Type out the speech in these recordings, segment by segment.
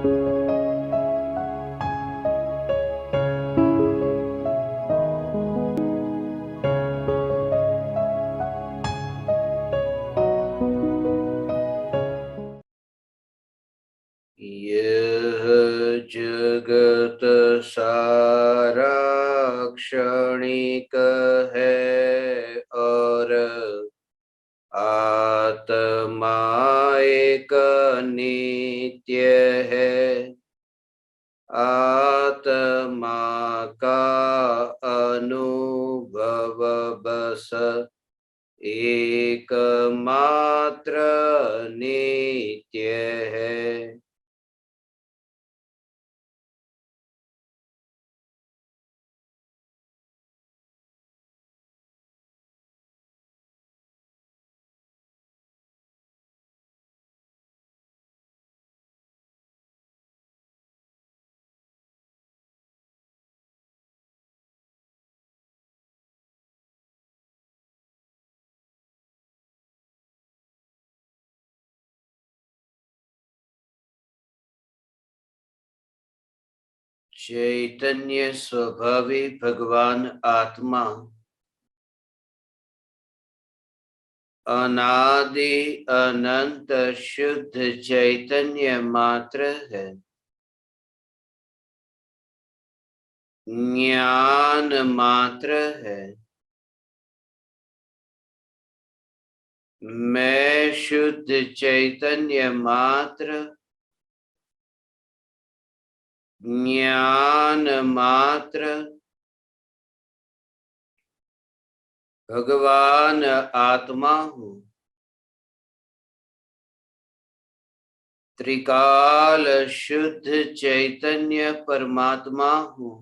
यह जगत सारा क्षणिक है और आत्मा एक नित्य है। आत्मा का अनुभव बस एकमात्र नित्य है। चैतन्य स्वभावी भगवान आत्मा अनादि अनंत शुद्ध चैतन्य मात्र है। ज्ञान मात्र है। मैं शुद्ध चैतन्य मात्र, ज्ञान मात्र, भगवान आत्मा हूँ। त्रिकाल शुद्ध चैतन्य परमात्मा हूँ।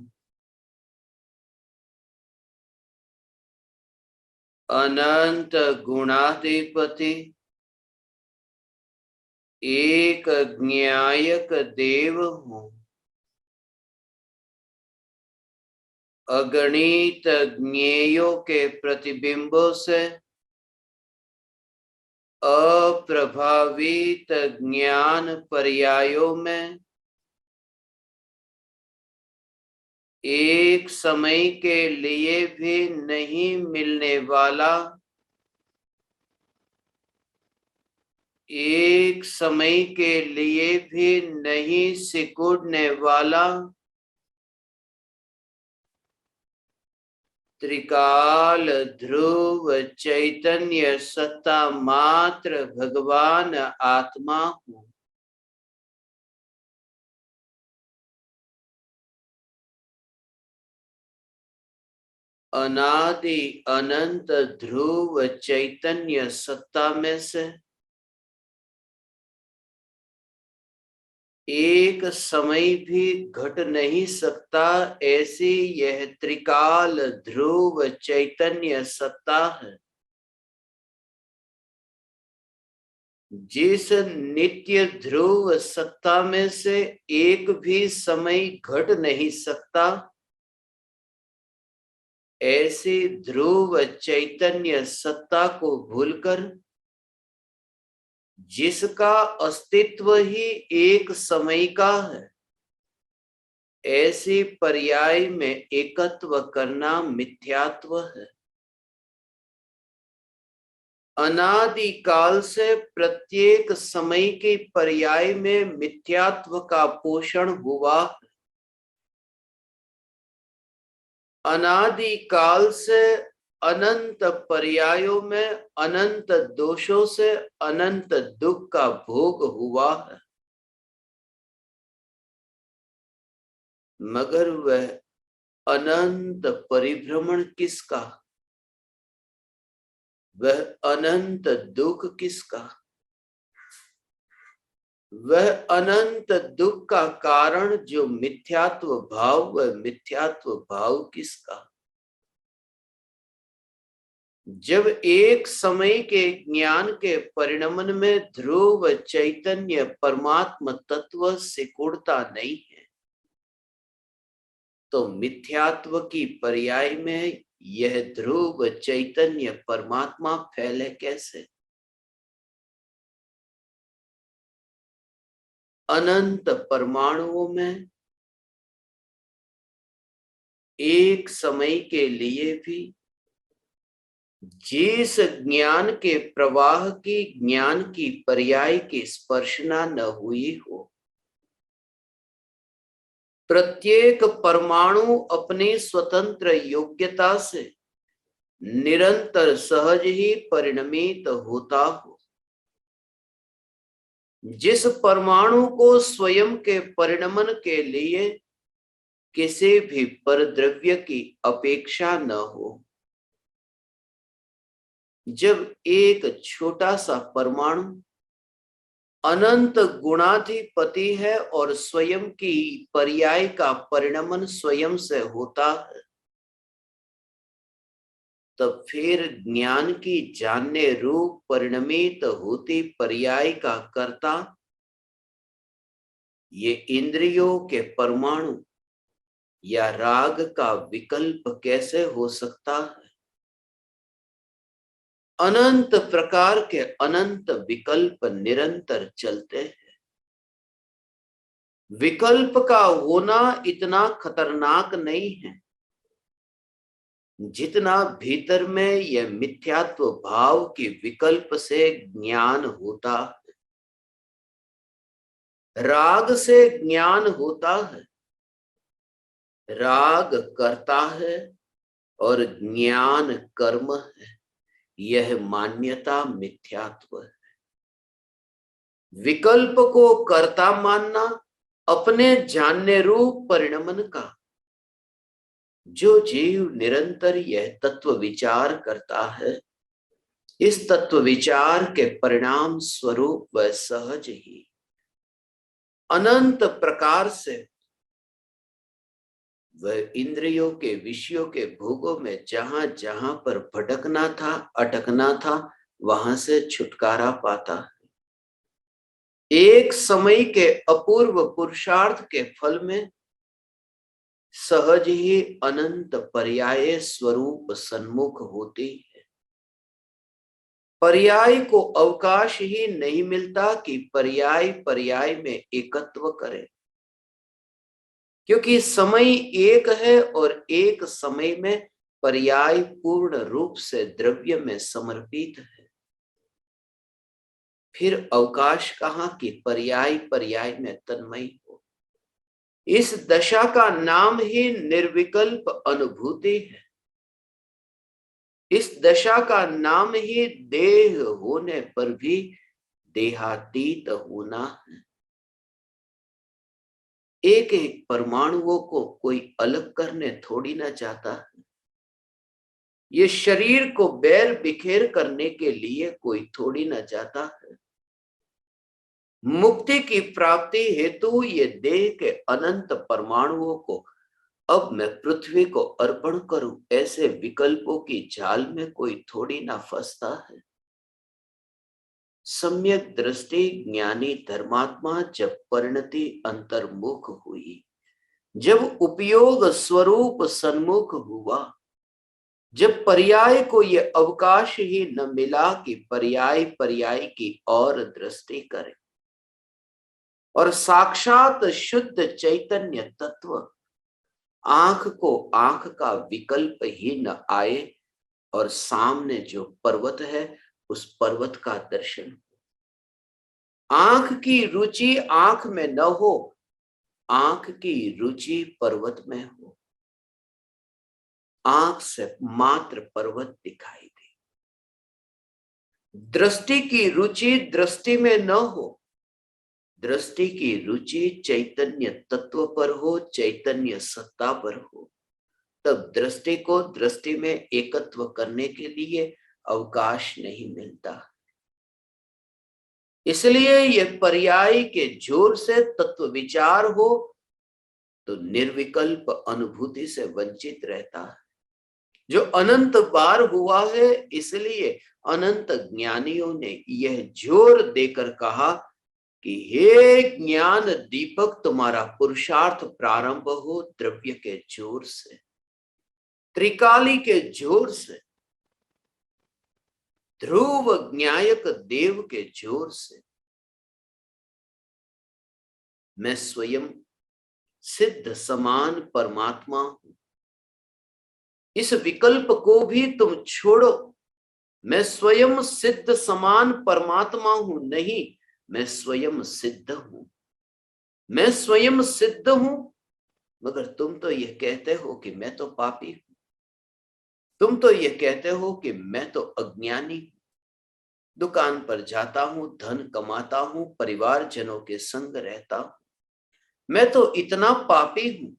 अनंत गुणाधिपति, एक ज्ञायक देव हूँ। अगणित ज्ञेयों के प्रतिबिंबों से अप्रभावित ज्ञान पर्यायों में एक समय के लिए भी नहीं मिलने वाला, एक समय के लिए भी नहीं सिकुड़ने वाला त्रिकाल ध्रुव चैतन्य सत्ता मात्र भगवान आत्मा हूँ। अनादि अनंत ध्रुव चैतन्य सत्ता में से एक समय भी घट नहीं सकता, ऐसी यह त्रिकाल ध्रुव चैतन्य सत्ता है। जिस नित्य ध्रुव सत्ता में से एक भी समय घट नहीं सकता, ऐसी ध्रुव चैतन्य सत्ता को भूलकर जिसका अस्तित्व ही एक समय का है, ऐसी पर्याय में एकत्व करना मिथ्यात्व है। अनादि काल से प्रत्येक समय के पर्याय में मिथ्यात्व का पोषण हुआ। अनादि काल से अनंत पर्यायों में अनंत दोषों से अनंत दुख का भोग हुआ है। मगर वह अनंत परिभ्रमण किसका, वह अनंत दुख किसका, वह अनंत दुख का कारण जो मिथ्यात्व भाव, वह मिथ्यात्व भाव किसका। जब एक समय के ज्ञान के परिणमन में ध्रुव चैतन्य परमात्मा तत्व सिकुड़ता नहीं है, तो मिथ्यात्व की पर्याय में यह ध्रुव चैतन्य परमात्मा फैले कैसे। अनंत परमाणुओं में एक समय के लिए भी जिस ज्ञान के प्रवाह की, ज्ञान की पर्याय की स्पर्शना न हुई हो, प्रत्येक परमाणु अपनी स्वतंत्र योग्यता से निरंतर सहज ही परिणमित होता हो, जिस परमाणु को स्वयं के परिणमन के लिए किसी भी परद्रव्य की अपेक्षा न हो, जब एक छोटा सा परमाणु अनंत गुणाधिपति है और स्वयं की पर्याय का परिणमन स्वयं से होता है, तब फिर ज्ञान की जानने रूप परिणमित होती पर्याय का कर्ता ये इंद्रियों के परमाणु या राग का विकल्प कैसे हो सकता है? अनंत प्रकार के अनंत विकल्प निरंतर चलते हैं। विकल्प का होना इतना खतरनाक नहीं है जितना भीतर में यह मिथ्यात्व भाव के विकल्प से ज्ञान होता है। राग से ज्ञान होता है, राग करता है और ज्ञान कर्म है। यह मान्यता मिथ्यात्व है। विकल्प को कर्ता मानना अपने जानने रूप परिणमन का, जो जीव निरंतर यह तत्व विचार करता है, इस तत्व विचार के परिणाम स्वरूप व सहज ही अनंत प्रकार से वह इंद्रियों के विषयों के भोगों में जहां जहां पर भटकना था, अटकना था, वहां से छुटकारा पाता है। एक समय के अपूर्व पुरुषार्थ के फल में सहज ही अनंत पर्याय स्वरूप सन्मुख होती है। पर्याय को अवकाश ही नहीं मिलता कि पर्याय पर्याय में एकत्व करे, क्योंकि समय एक है और एक समय में पर्याय पूर्ण रूप से द्रव्य में समर्पित है। फिर अवकाश कहाँ कि पर्याय पर्याय में तन्मय हो। इस दशा का नाम ही निर्विकल्प अनुभूति है। इस दशा का नाम ही देह होने पर भी देहातीत होना है। एक एक परमाणुओं को कोई अलग करने थोड़ी ना चाहता है। ये शरीर को बैर बिखेर करने के लिए कोई थोड़ी ना चाहता है। मुक्ति की प्राप्ति हेतु ये देह के अनंत परमाणुओं को अब मैं पृथ्वी को अर्पण करूं, ऐसे विकल्पों की जाल में कोई थोड़ी ना फंसता है। सम्यक दृष्टि ज्ञानी धर्मात्मा जब परिणति अंतर्मुख हुई, जब उपयोग स्वरूप सन्मुख हुआ, जब पर्याय को ये अवकाश ही न मिला कि पर्याय पर्याय की और दृष्टि करे, और साक्षात शुद्ध चैतन्य तत्व आंख को आंख का विकल्प ही न आए और सामने जो पर्वत है उस पर्वत का दर्शन हो। आंख की रुचि आंख में न हो, आंख की रुचि पर्वत में हो। आंख से मात्र पर्वत दिखाई दे। दृष्टि की रुचि दृष्टि में न हो, दृष्टि की रुचि चैतन्य तत्व पर हो, चैतन्य सत्ता पर हो। तब दृष्टि को दृष्टि में एकत्व करने के लिए अवकाश नहीं मिलता। इसलिए यह पर्याय के जोर से तत्व विचार हो तो निर्विकल्प अनुभूति से वंचित रहता है। जो अनंत बार हुआ है, इसलिए अनंत ज्ञानियों ने यह जोर देकर कहा कि हे ज्ञान दीपक, तुम्हारा पुरुषार्थ प्रारंभ हो द्रव्य के जोर से, त्रिकाली के जोर से, ध्रुव ज्ञायक देव के जोर से। मैं स्वयं सिद्ध समान परमात्मा हूं। इस विकल्प को भी तुम छोड़ो। मैं स्वयं सिद्ध समान परमात्मा हूं नहीं, मैं स्वयं सिद्ध हूं। मैं स्वयं सिद्ध हूं, मगर तुम तो ये कहते हो कि मैं तो पापी हूं। तुम तो ये कहते हो कि मैं तो अज्ञानी हूं। दुकान पर जाता हूं, धन कमाता हूं, परिवारजनों के संग रहता हूं। मैं तो इतना पापी हूं,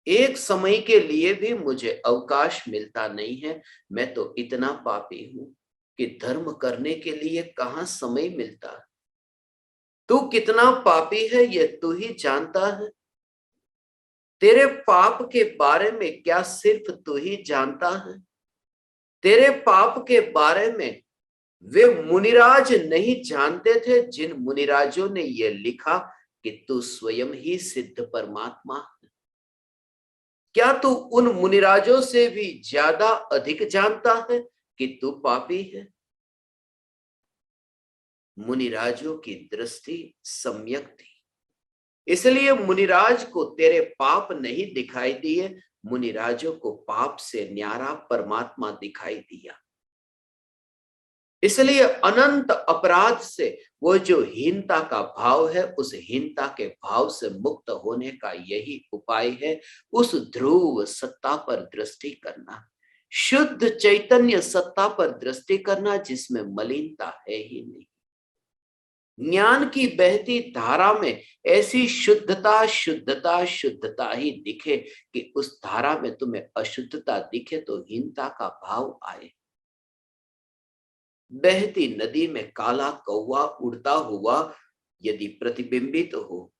एक समय के लिए भी मुझे अवकाश मिलता नहीं है। मैं तो इतना पापी हूं कि धर्म करने के लिए कहां समय मिलता है। तू कितना पापी है ये तू ही जानता है। तेरे पाप के बारे में क्या सिर्फ तू ही जानता है। तेरे पाप के बारे में वे मुनिराज नहीं जानते थे, जिन मुनिराजों ने यह लिखा कि तू स्वयं ही सिद्ध परमात्मा है। क्या तू उन मुनिराजों से भी ज्यादा अधिक जानता है कि तू पापी है। मुनिराजों की दृष्टि सम्यक थी, इसलिए मुनिराज को तेरे पाप नहीं दिखाई दिए, मुनिराजों को पाप से न्यारा परमात्मा दिखाई दिया। इसलिए अनंत अपराध से वो जो हीनता का भाव है, उस हीनता के भाव से मुक्त होने का यही उपाय है। उस ध्रुव सत्ता पर दृष्टि करना, शुद्ध चैतन्य सत्ता पर दृष्टि करना, जिसमें मलिनता है ही नहीं। ज्ञान की बहती धारा में ऐसी शुद्धता शुद्धता शुद्धता ही दिखे कि उस धारा में तुम्हें अशुद्धता दिखे तो हीनता का भाव आए। बहती नदी में काला कौवा उड़ता हुआ यदि प्रतिबिंबित हो,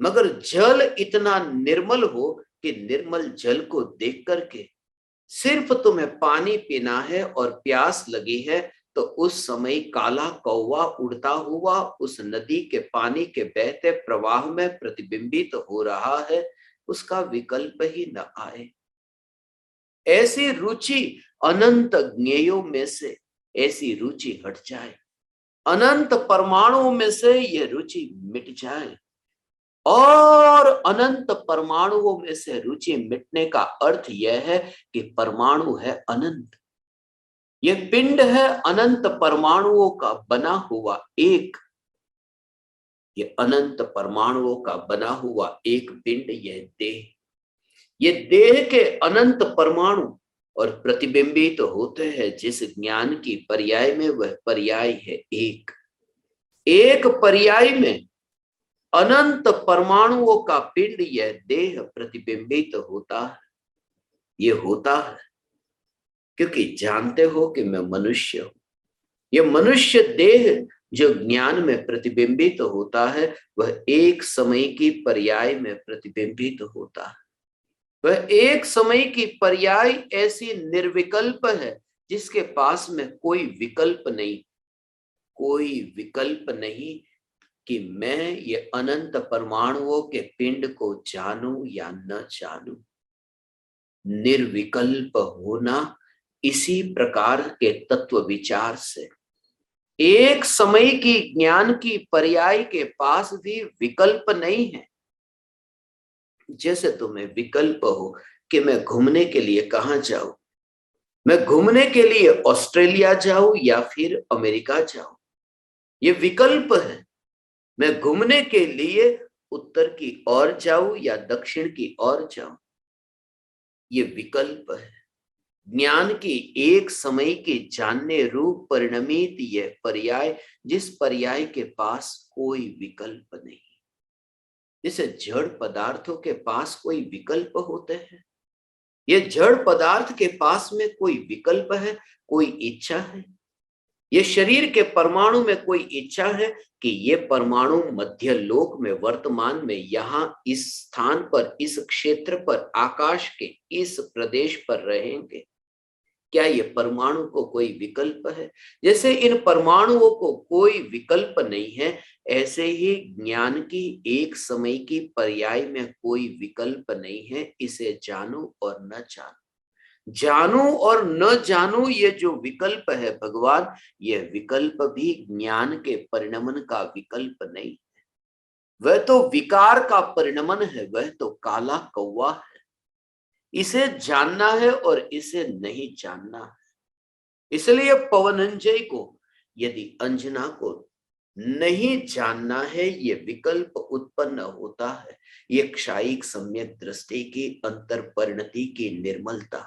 मगर जल इतना निर्मल हो कि निर्मल जल को देख करके सिर्फ तुम्हें पानी पीना है और प्यास लगी है, तो उस समय काला कौवा उड़ता हुआ उस नदी के पानी के बहते प्रवाह में प्रतिबिंबित हो रहा है, उसका विकल्प ही न आए। ऐसी रुचि अनंत ज्ञेयों में से ऐसी रुचि हट जाए, अनंत परमाणुओं में से यह रुचि मिट जाए। और अनंत परमाणुओं में से रुचि मिटने का अर्थ यह है कि परमाणु है अनंत। यह पिंड है अनंत परमाणुओं का बना हुआ एक। ये अनंत परमाणुओं का बना हुआ एक पिंड, यह देह। ये देह के अनंत परमाणु और प्रतिबिंबित तो होते हैं जिस ज्ञान की पर्याय में, वह पर्याय है एक। एक पर्याय में अनंत परमाणुओं का पिंड, यह देह प्रतिबिंबित होता है। ये होता है क्योंकि जानते हो कि मैं मनुष्य हूं। यह मनुष्य देह जो ज्ञान में प्रतिबिंबित होता है, वह एक समय की पर्याय में प्रतिबिंबित होता है। वह एक समय की पर्याय ऐसी निर्विकल्प है जिसके पास में कोई विकल्प नहीं, कोई विकल्प नहीं कि मैं ये अनंत परमाणुओं के पिंड को जानूं या न जानूं। निर्विकल्प होना इसी प्रकार के तत्व विचार से एक समय की ज्ञान की पर्याय के पास भी विकल्प नहीं है। जैसे तुम्हें विकल्प हो कि मैं घूमने के लिए कहां जाऊं, मैं घूमने के लिए ऑस्ट्रेलिया जाऊं या फिर अमेरिका जाऊं, ये विकल्प है। मैं घूमने के लिए उत्तर की ओर जाऊं या दक्षिण की ओर जाऊं, ये विकल्प है। ज्ञान की एक समय के जानने रूप परिणमित यह पर्याय, जिस पर्याय के पास कोई विकल्प नहीं। जैसे जड़ पदार्थों के पास कोई विकल्प होते हैं, ये जड़ पदार्थ के पास में कोई विकल्प है, कोई इच्छा है। ये शरीर के परमाणु में कोई इच्छा है कि ये परमाणु मध्य लोक में वर्तमान में यहाँ इस स्थान पर, इस क्षेत्र पर, आकाश के इस प्रदेश पर रहेंगे। क्या ये परमाणु को कोई विकल्प है? जैसे इन परमाणुओं को कोई विकल्प नहीं है, ऐसे ही ज्ञान की एक समय की पर्याय में कोई विकल्प नहीं है। इसे जानो और न जानो, जानू और न जानू, ये जो विकल्प है भगवान, यह विकल्प भी ज्ञान के परिणमन का विकल्प नहीं है। वह तो विकार का परिणमन है, वह तो काला कौवा है। इसे जानना है और इसे नहीं जानना है। इसलिए पवनंजय को यदि अंजना को नहीं जानना है, ये विकल्प उत्पन्न होता है। ये क्षायिक सम्यक दृष्टि की अंतर परिणति की निर्मलता।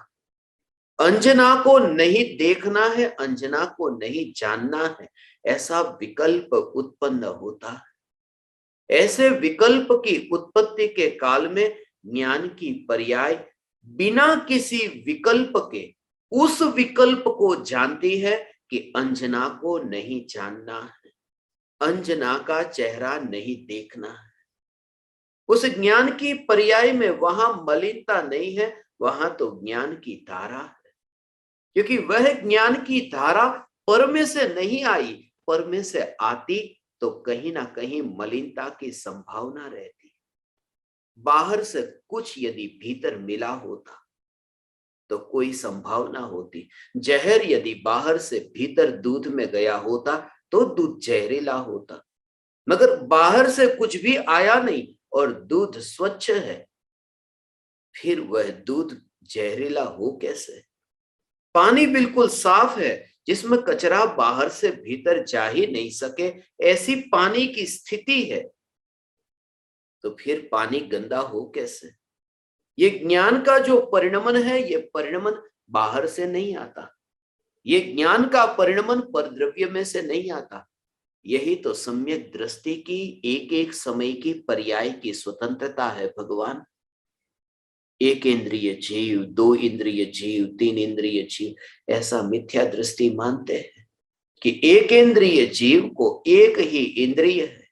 अंजना को नहीं देखना है, अंजना को नहीं जानना है, ऐसा विकल्प उत्पन्न होता है। ऐसे विकल्प की उत्पत्ति के काल में ज्ञान की पर्याय बिना किसी विकल्प के उस विकल्प को जानती है कि अंजना को नहीं जानना है, अंजना का चेहरा नहीं देखना है। उस ज्ञान की पर्याय में वहां मलिनता नहीं है, वहां तो ज्ञान की धारा है। क्योंकि वह ज्ञान की धारा पर में से नहीं आई, पर में से आती तो कहीं ना कहीं मलिनता की संभावना रहती। बाहर से कुछ यदि भीतर मिला होता तो कोई संभावना होती। जहर यदि बाहर से भीतर दूध में गया होता तो दूध जहरीला होता, मगर बाहर से कुछ भी आया नहीं और दूध स्वच्छ है, फिर वह दूध जहरीला हो कैसे? पानी बिल्कुल साफ है, जिसमें कचरा बाहर से भीतर जा ही नहीं सके, ऐसी पानी की स्थिति है, तो फिर पानी गंदा हो कैसे? ये ज्ञान का जो परिणमन है, ये परिणमन बाहर से नहीं आता। ये ज्ञान का परिणमन परद्रव्य में से नहीं आता। यही तो सम्यक दृष्टि की एक एक समय की पर्याय की स्वतंत्रता है भगवान। एक इंद्रिय जीव, दो इंद्रिय जीव, तीन इंद्रिय जीव, ऐसा मिथ्या दृष्टि मानते हैं कि एक इंद्रिय जीव को एक ही इंद्रिय है,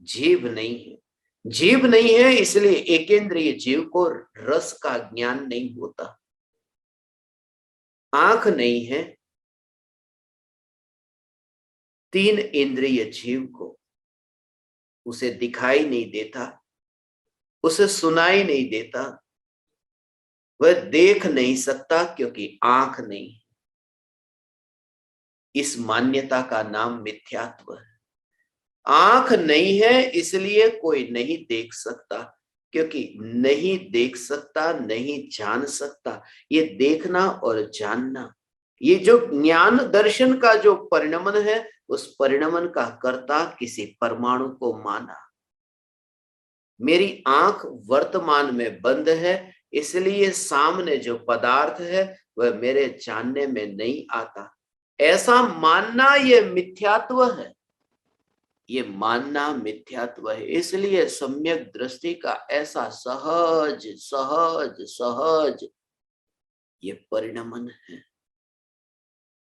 जीव नहीं है। जीव नहीं है इसलिए एक इंद्रिय जीव को रस का ज्ञान नहीं होता। आंख नहीं है, तीन इंद्रिय जीव को उसे दिखाई नहीं देता, उसे सुनाई नहीं देता, वह देख नहीं सकता क्योंकि आंख नहीं। इस मान्यता का नाम मिथ्यात्व है। आंख नहीं है इसलिए कोई नहीं देख सकता, क्योंकि नहीं देख सकता, नहीं जान सकता। ये देखना और जानना, ये जो ज्ञान दर्शन का जो परिणमन है, उस परिणमन का कर्ता किसी परमाणु को माना। मेरी आंख वर्तमान में बंद है, इसलिए सामने जो पदार्थ है वह मेरे जानने में नहीं आता। ऐसा मानना ये मिथ्यात्व है, ये मानना मिथ्यात्व है। इसलिए सम्यक दृष्टि का ऐसा सहज सहज सहज ये परिणमन है।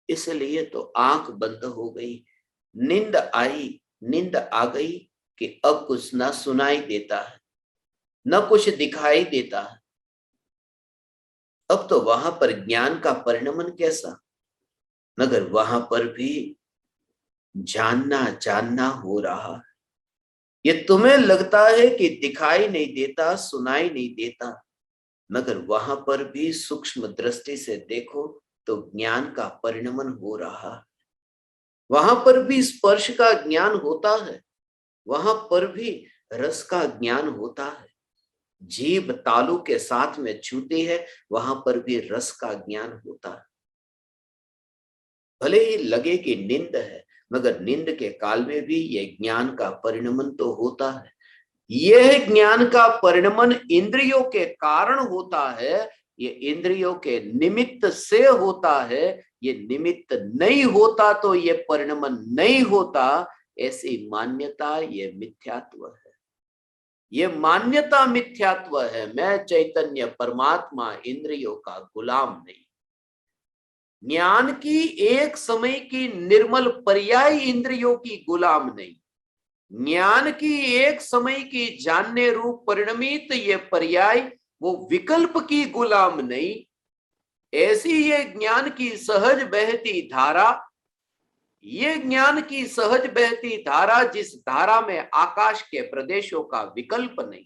इसलिए तो आंख बंद हो गई, नींद आई, नींद आ गई कि अब कुछ ना सुनाई देता है, न कुछ दिखाई देता है। अब तो वहां पर ज्ञान का परिणमन कैसा, मगर वहां पर भी जानना जानना हो रहा है। ये तुम्हें लगता है कि दिखाई नहीं देता, सुनाई नहीं देता, मगर वहां पर भी सूक्ष्म दृष्टि से देखो तो ज्ञान का परिणमन हो रहा है। वहां पर भी स्पर्श का ज्ञान होता है, वहां पर भी रस का ज्ञान होता है। जीभ तालू के साथ में छूती है, वहां पर भी रस का ज्ञान होता है। भले ही लगे कि नींद है, मगर नींद के काल में भी यह ज्ञान का परिणमन तो होता है। यह ज्ञान का परिणमन इंद्रियों के कारण होता है, ये इंद्रियों के निमित्त से होता है। ये निमित्त नहीं होता तो ये परिणमन नहीं होता। ऐसी मान्यता ये मिथ्यात्व है, ये मान्यता मिथ्यात्व है। मैं चैतन्य परमात्मा इंद्रियों का गुलाम नहीं। ज्ञान की एक समय की निर्मल पर्याय इंद्रियों की गुलाम नहीं। ज्ञान की एक समय की जानने रूप परिणमित ये पर्याय वो विकल्प की गुलाम नहीं। ऐसी ये ज्ञान की सहज बहती धारा, ये ज्ञान की सहज बहती धारा, जिस धारा में आकाश के प्रदेशों का विकल्प नहीं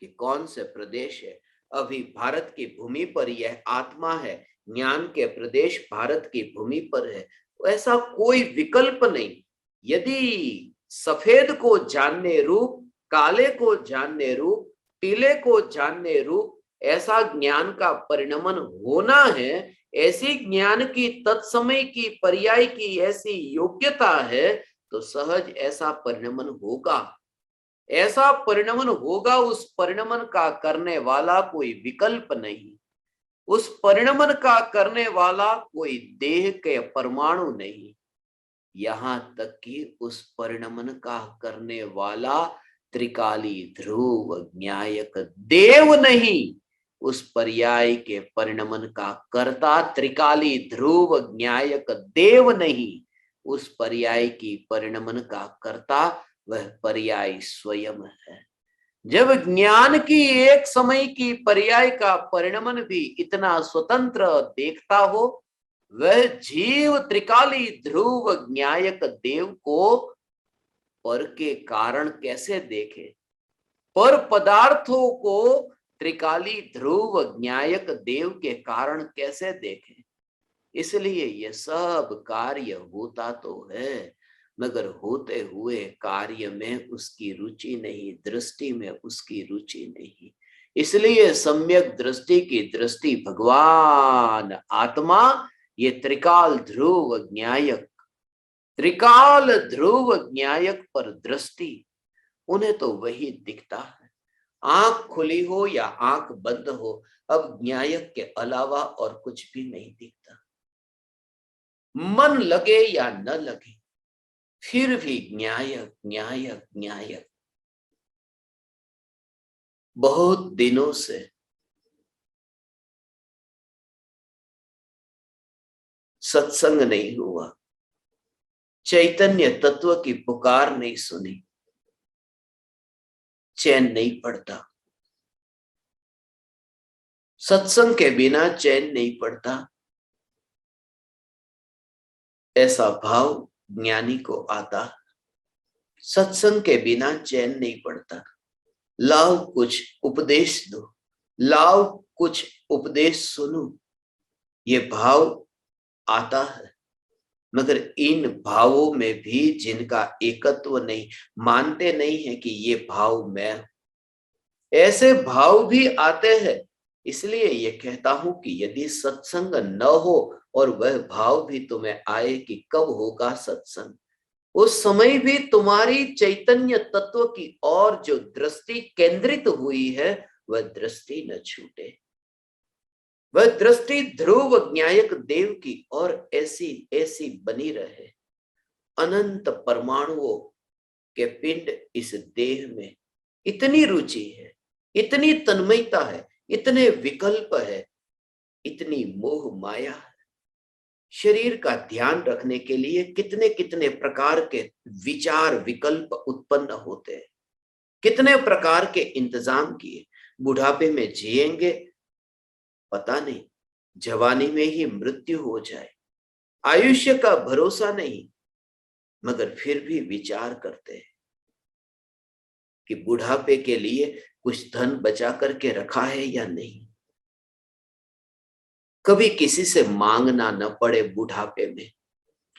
कि कौन से प्रदेश है। अभी भारत की भूमि पर यह आत्मा है, ज्ञान के प्रदेश भारत की भूमि पर है, ऐसा कोई विकल्प नहीं। यदि सफेद को जानने रूप, काले को जानने रूप, पीले को जानने रूप ऐसा ज्ञान का परिणमन होना है, ऐसी ज्ञान की तत्समय की पर्याय की ऐसी योग्यता है, तो सहज ऐसा परिणमन होगा। ऐसा परिणमन होगा, उस परिणमन का करने वाला कोई विकल्प नहीं, उस परिणमन का करने वाला कोई देह के परमाणु नहीं, यहां तक कि उस परिणमन का करने वाला त्रिकाली ध्रुव न्यायक देव नहीं, उस पर्याय के परिणमन का कर्ता त्रिकाली ध्रुव न्यायक देव नहीं, उस पर्याय की परिणमन का कर्ता वह पर्याय स्वयं है। जब ज्ञान की एक समय की पर्याय का परिणमन भी इतना स्वतंत्र देखता हो, वह जीव त्रिकाली ध्रुव न्यायक देव को पर के कारण कैसे देखे, पर पदार्थों को त्रिकाली ध्रुव न्यायक देव के कारण कैसे देखे। इसलिए ये सब कार्य होता तो है, मगर होते हुए कार्य में उसकी रुचि नहीं, दृष्टि में उसकी रुचि नहीं। इसलिए सम्यक दृष्टि की दृष्टि भगवान आत्मा, ये त्रिकाल ध्रुव न्यायक, त्रिकाल ध्रुव न्यायक पर दृष्टि, उन्हें तो वही दिखता है। आंख खुली हो या आंख बंद हो, अब न्यायक के अलावा और कुछ भी नहीं दिखता। मन लगे या न लगे, फिर भी न्यायक न्यायक न्यायक। बहुत दिनों से सत्संग नहीं हुआ, चैतन्य तत्व की पुकार नहीं सुनी, चैन नहीं पड़ता। सत्संग के बिना चैन नहीं पड़ता, ऐसा भाव ज्ञानी को आता। सत्संग के बिना चैन नहीं पड़ता। लाओ कुछ उपदेश दो, लाओ कुछ उपदेश सुनो, ये भाव आता है। मगर इन भावों में भी जिनका एकत्व नहीं, मानते नहीं है कि ये भाव मैं हूं, ऐसे भाव भी आते हैं। इसलिए ये कहता हूं कि यदि सत्संग न हो और वह भाव भी तुम्हें आए कि कब होगा सत्संग, उस समय भी तुम्हारी चैतन्य तत्व की ओर जो दृष्टि केंद्रित हुई है, वह दृष्टि न छूटे। वह दृष्टि ध्रुव न्यायक देव की ओर ऐसी ऐसी बनी रहे। अनंत परमाणुओं के पिंड इस देह में इतनी रुचि है, इतनी तन्मयता है, इतने विकल्प है, इतनी मोह माया है। शरीर का ध्यान रखने के लिए कितने कितने प्रकार के विचार विकल्प उत्पन्न होते हैं, कितने प्रकार के इंतजाम किए। बुढ़ापे में जिएंगे पता नहीं, जवानी में ही मृत्यु हो जाए, आयुष्य का भरोसा नहीं, मगर फिर भी विचार करते हैं कि बुढ़ापे के लिए कुछ धन बचा करके रखा है या नहीं। कभी किसी से मांगना न पड़े बुढ़ापे में,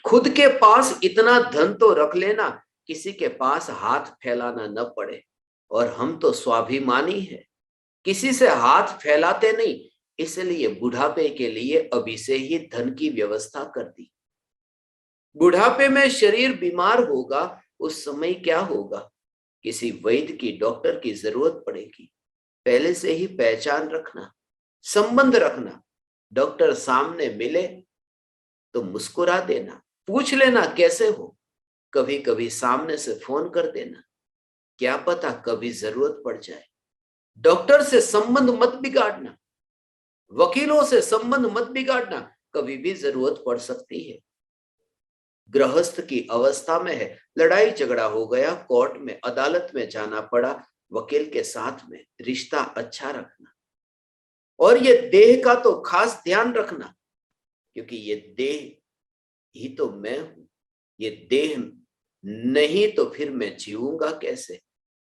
खुद के पास इतना धन तो रख लेना, किसी के पास हाथ फैलाना न पड़े। और हम तो स्वाभिमानी है, किसी से हाथ फैलाते नहीं, इसलिए बुढ़ापे के लिए अभी से ही धन की व्यवस्था कर दी। बुढ़ापे में शरीर बीमार होगा, उस समय क्या होगा, किसी वैद्य की, डॉक्टर की जरूरत पड़ेगी। पहले से ही पहचान रखना, संबंध रखना। डॉक्टर सामने मिले तो मुस्कुरा देना, पूछ लेना कैसे हो। कभी कभी सामने से फोन कर देना, क्या पता कभी जरूरत पड़ जाए। डॉक्टर से संबंध मत बिगाड़ना, वकीलों से संबंध मत बिगाड़ना, कभी भी जरूरत पड़ सकती है। गृहस्थ की अवस्था में है, लड़ाई झगड़ा हो गया, कोर्ट में अदालत में जाना पड़ा, वकील के साथ में रिश्ता अच्छा रखना। और ये देह का तो खास ध्यान रखना, क्योंकि ये देह ही तो मैं हूं। ये देह नहीं तो फिर मैं जीऊंगा कैसे।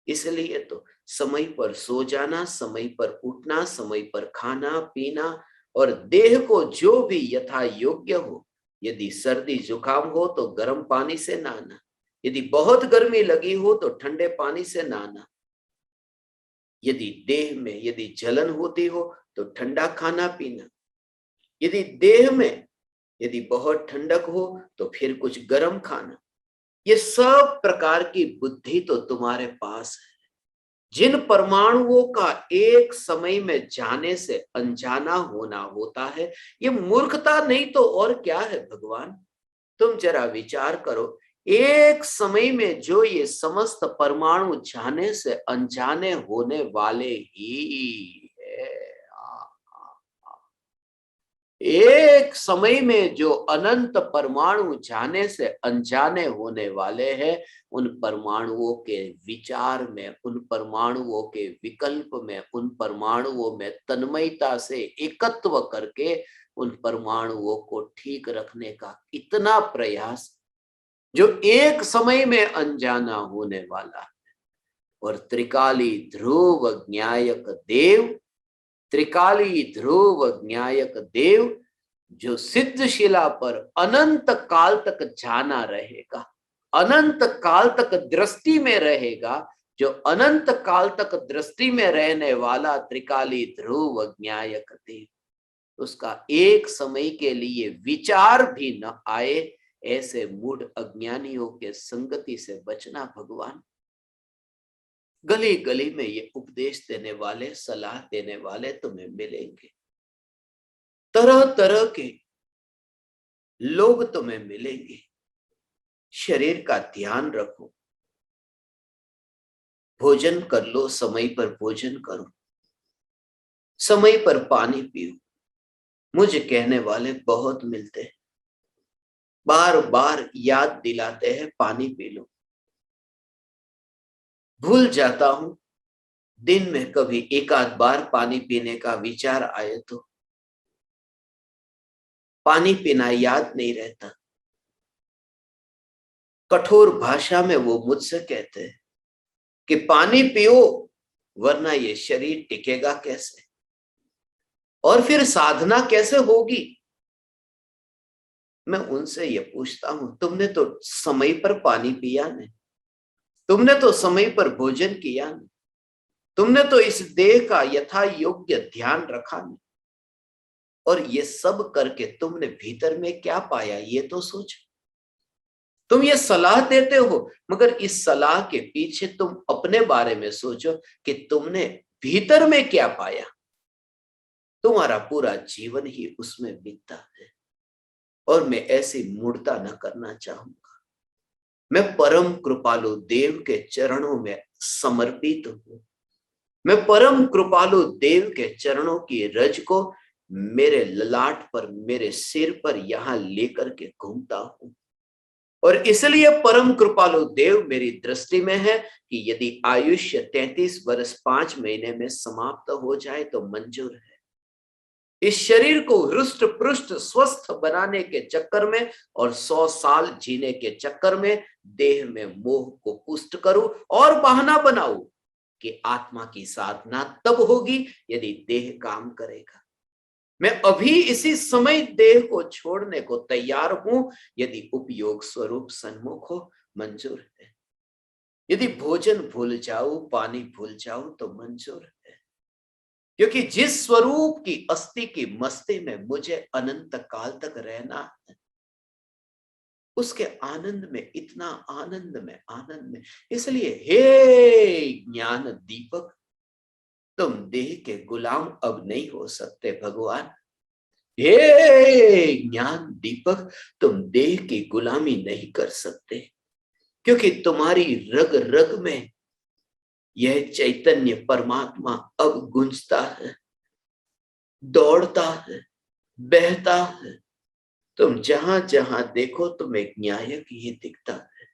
इसलिए तो समय पर सो जाना, समय पर उठना, समय पर खाना पीना, और देह को जो भी यथा योग्य हो। यदि सर्दी जुकाम हो तो गर्म पानी से नहाना, यदि बहुत गर्मी लगी हो तो ठंडे पानी से नहाना, यदि देह में यदि जलन होती हो तो ठंडा खाना पीना, यदि देह में यदि बहुत ठंडक हो तो फिर कुछ गर्म खाना। ये सब प्रकार की बुद्धि तो तुम्हारे पास है। जिन परमाणुओं का एक समय में जाने से अनजाना होना होता है, ये मूर्खता नहीं तो और क्या है भगवान। तुम जरा विचार करो, एक समय में जो ये समस्त परमाणु जाने से अनजाने होने वाले ही है, एक समय में जो अनंत परमाणु जाने से अनजाने होने वाले हैं, उन परमाणुओं के विचार में, उन परमाणुओं के विकल्प में, उन परमाणुओं में तन्मयता से एकत्व करके उन परमाणुओं को ठीक रखने का इतना प्रयास, जो एक समय में अनजाना होने वाला है। और त्रिकाली ध्रुव ज्ञायक देव, त्रिकाली ध्रुव ज्ञायक देव जो सिद्धशिला पर अनंत काल तक जाना रहेगा, अनंत काल तक दृष्टि में रहेगा, जो अनंत काल तक दृष्टि में रहने वाला त्रिकाली ध्रुव ज्ञायक देव, उसका एक समय के लिए विचार भी न आए, ऐसे मूढ़ अज्ञानियों के संगति से बचना भगवान। गली गली में ये उपदेश देने वाले, सलाह देने वाले तुम्हें मिलेंगे, तरह तरह के लोग तुम्हें मिलेंगे। शरीर का ध्यान रखो, भोजन कर लो, समय पर भोजन करो, समय पर पानी पियो। मुझे कहने वाले बहुत मिलते हैं, बार बार याद दिलाते हैं पानी पी लो। भूल जाता हूं, दिन में कभी एक आध बार पानी पीने का विचार आए तो पानी पीना याद नहीं रहता। कठोर भाषा में वो मुझसे कहते हैं कि पानी पियो, वरना ये शरीर टिकेगा कैसे, और फिर साधना कैसे होगी। मैं उनसे ये पूछता हूं, तुमने तो समय पर पानी पिया नहीं, तुमने तो समय पर भोजन किया नहीं, तुमने तो इस देह का यथा योग्य ध्यान रखा नहीं, और ये सब करके तुमने भीतर में क्या पाया ये तो सोचो। तुम ये सलाह देते हो, मगर इस सलाह के पीछे तुम अपने बारे में सोचो कि तुमने भीतर में क्या पाया। तुम्हारा पूरा जीवन ही उसमें बीतता है, और मैं ऐसी मूर्ता न करना चाहूंगा। मैं परम कृपालु देव के चरणों में समर्पित हूं। मैं परम कृपालु देव के चरणों की रज को मेरे ललाट पर, मेरे सिर पर यहां लेकर के घूमता हूं। और इसलिए परम कृपालु देव मेरी दृष्टि में है कि यदि आयुष्य 33 वर्ष 5 महीने में समाप्त हो जाए तो मंजूर है। इस शरीर को हृष्ट पुष्ट स्वस्थ बनाने के चक्कर में और 100 साल जीने के चक्कर में देह में मोह को पुष्ट करूं और बहाना बनाऊं कि आत्मा की साधना तब होगी यदि देह काम करेगा। मैं अभी इसी समय देह को छोड़ने को तैयार हूं यदि उपयोग स्वरूप सन्मुख हो, मंजूर है। यदि भोजन भूल जाऊं, पानी भूल जाऊं तो मंजूर है, क्योंकि जिस स्वरूप की अस्थि की मस्ती में मुझे अनंत काल तक रहना है, उसके आनंद में, इतना आनंद में, इसलिए हे ज्ञान दीपक, तुम देह के गुलाम अब नहीं हो सकते भगवान। हे ज्ञान दीपक, तुम देह की गुलामी नहीं कर सकते, क्योंकि तुम्हारी रग रग में यह चैतन्य परमात्मा अब गूंजता है, दौड़ता है, बहता है। तुम जहां जहां देखो तुम्हें न्यायक ही दिखता है।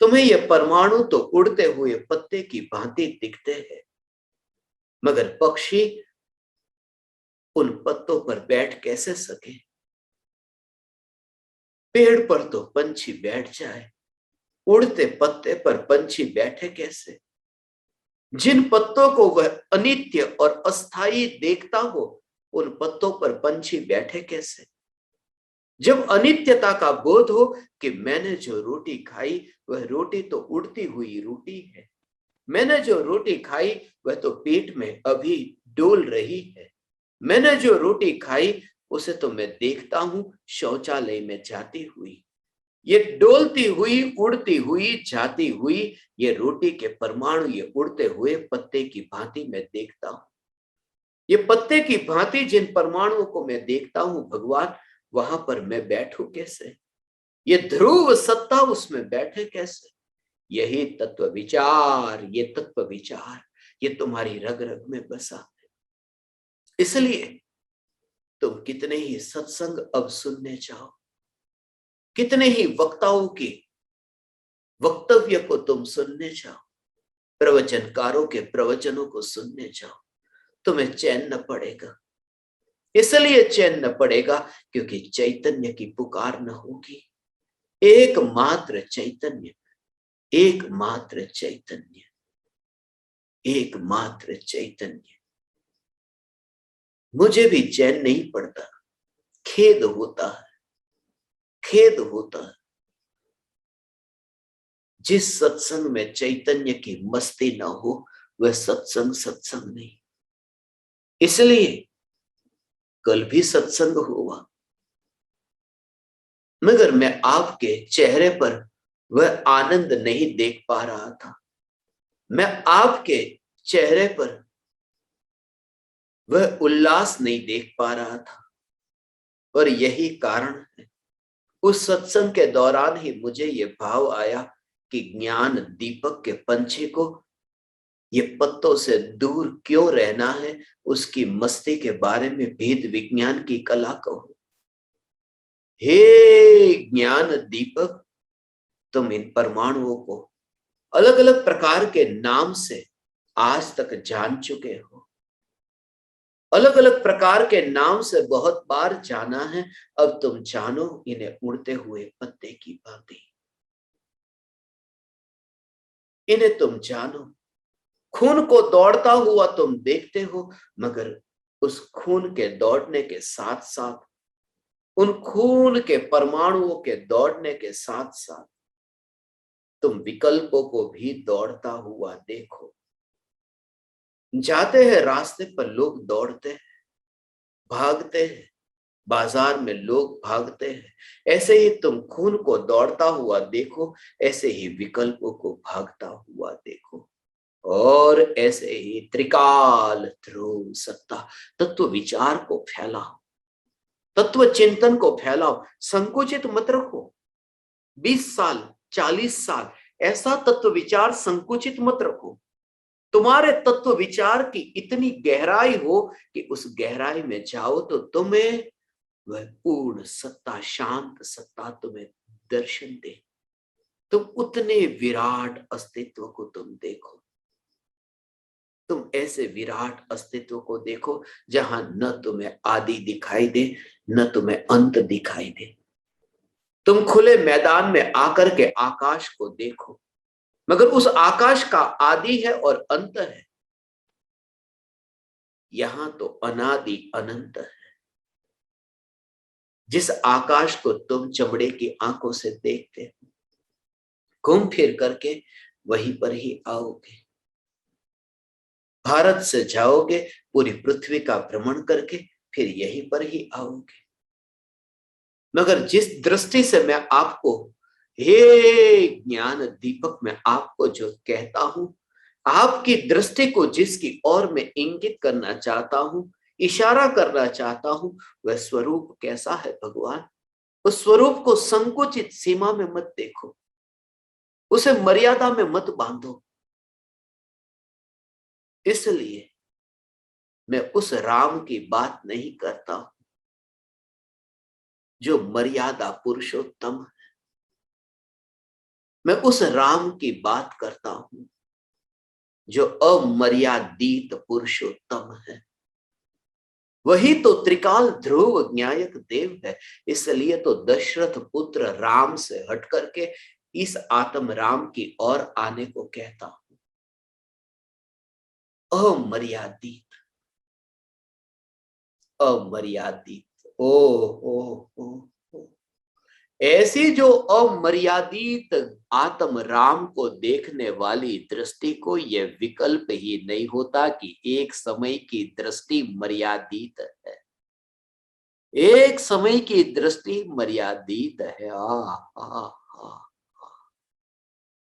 तुम्हें ये परमाणु तो उड़ते हुए पत्ते की भांति दिखते हैं, मगर पक्षी उन पत्तों पर बैठ कैसे सके। पेड़ पर तो पंछी बैठ जाए, उड़ते पत्ते पर पंछी बैठे कैसे। जिन पत्तों को वह अनित्य और अस्थाई देखता हो, उन पत्तों पर पंछी बैठे कैसे। जब अनित्यता का बोध हो कि मैंने जो रोटी खाई वह रोटी तो उड़ती हुई रोटी है, मैंने जो रोटी खाई वह तो पेट में अभी डोल रही है, मैंने जो रोटी खाई उसे तो मैं देखता हूं शौचालय में जाती हुई। ये डोलती हुई, उड़ती हुई, जाती हुई ये रोटी के परमाणु ये उड़ते हुए पत्ते की भांति मैं देखता हूं। ये पत्ते की भांति जिन परमाणुओं को मैं देखता हूं भगवान, वहां पर मैं बैठूं कैसे? ये ध्रुव सत्ता उसमें बैठे कैसे? यही तत्व विचार, ये तत्व विचार ये तुम्हारी रग रग में बसा है। इसलिए तुम कितने ही सत्संग अब सुनने जाओ, कितने ही वक्ताओं के वक्तव्य को तुम सुनने जाओ, प्रवचनकारों के प्रवचनों को सुनने जाओ, तुम्हें चैन न पड़ेगा। इसलिए चैन न पड़ेगा क्योंकि चैतन्य की पुकार न होगी। एकमात्र चैतन्य, एकमात्र चैतन्य, एकमात्र चैतन्य। मुझे भी चैन नहीं पड़ता, खेद होता है, खेद होता है। जिस सत्संग में चैतन्य की मस्ती ना हो वह सत्संग सत्संग नहीं। इसलिए कल भी सत्संग हुआ, मगर मैं आपके चेहरे पर वह आनंद नहीं देख पा रहा था, मैं आपके चेहरे पर वह उल्लास नहीं देख पा रहा था। और यही कारण है, उस सत्संग के दौरान ही मुझे ये भाव आया कि ज्ञान दीपक के पंछी को ये पत्तों से दूर क्यों रहना है, उसकी मस्ती के बारे में भेद विज्ञान की कला कहो। हे ज्ञान दीपक, तुम इन परमाणुओं को अलग अलग प्रकार के नाम से आज तक जान चुके हो, अलग अलग प्रकार के नाम से बहुत बार जाना है। अब तुम जानो इन्हें उड़ते हुए पत्ते की भांति, इन्हें तुम जानो। खून को दौड़ता हुआ तुम देखते हो, मगर उस खून के दौड़ने के साथ साथ, उन खून के परमाणुओं के दौड़ने के साथ साथ तुम विकल्पों को भी दौड़ता हुआ देखो। जाते हैं रास्ते पर लोग दौड़ते हैं, भागते हैं, बाजार में लोग भागते हैं, ऐसे ही तुम खून को दौड़ता हुआ देखो, ऐसे ही विकल्पों को भागता हुआ देखो। और ऐसे ही त्रिकाल ध्रुव सत्ता तत्व विचार को फैलाओ, तत्व चिंतन को फैलाओ, संकुचित मत रखो। 20 साल 40 साल ऐसा तत्व विचार संकुचित मत रखो। तुम्हारे तत्व विचार की इतनी गहराई हो कि उस गहराई में जाओ तो तुम्हें वह पूर्ण सत्ता, शांत सत्ता तुम्हें दर्शन दे। तुम उतने विराट अस्तित्व को तुम देखो, तुम ऐसे विराट अस्तित्व को देखो जहां न तुम्हें आदि दिखाई दे, न तुम्हें अंत दिखाई दे। तुम खुले मैदान में आकर के आकाश को देखो, मगर उस आकाश का आदि है और अंत है। यहां तो अनादि अनंत है। जिस आकाश को तुम चमड़े की आंखों से देखते हो, घूम फिर करके वहीं पर ही आओगे। भारत से जाओगे, पूरी पृथ्वी का भ्रमण करके फिर यहीं पर ही आओगे। मगर जिस दृष्टि से मैं आपको, हे ज्ञान दीपक, मैं आपको जो कहता हूं, आपकी दृष्टि को जिसकी ओर मैं इंगित करना चाहता हूं, इशारा करना चाहता हूं, वह स्वरूप कैसा है भगवान? उस स्वरूप को संकुचित सीमा में मत देखो, उसे मर्यादा में मत बांधो। इसलिए मैं उस राम की बात नहीं करता जो मर्यादा पुरुषोत्तम है। मैं उस राम की बात करता हूं जो अमर्यादित पुरुषोत्तम है। वही तो त्रिकाल ध्रुव ज्ञायक देव है। इसलिए तो दशरथ पुत्र राम से हट करके इस आत्म राम की ओर आने को कहता हूं। अमर्यादित, अमर्यादित, ओ, ओ, ओ, ओ। ऐसी जो अमर्यादित आत्म राम को देखने वाली दृष्टि को यह विकल्प ही नहीं होता कि एक समय की दृष्टि मर्यादित है, एक समय की दृष्टि मर्यादित है। आ,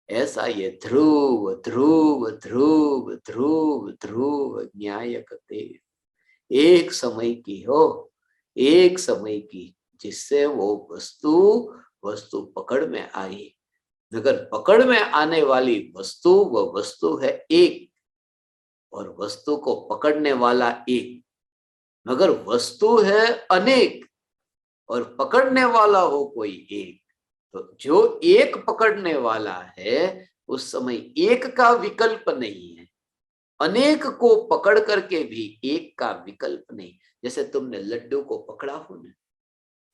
ऐसा ये ध्रुव ध्रुव ध्रुव ध्रुव ध्रुव न्यायक देव एक समय की हो, एक समय की, जिससे वो वस्तु वस्तु पकड़ में आई। मगर पकड़ में आने वाली वस्तु वो वस्तु है एक, और वस्तु को पकड़ने वाला एक, मगर वस्तु है अनेक और पकड़ने वाला हो कोई एक। तो जो एक पकड़ने वाला है उस समय एक का विकल्प नहीं है, अनेक को पकड़ करके भी एक का विकल्प नहीं। जैसे तुमने लड्डू को पकड़ा हो ना,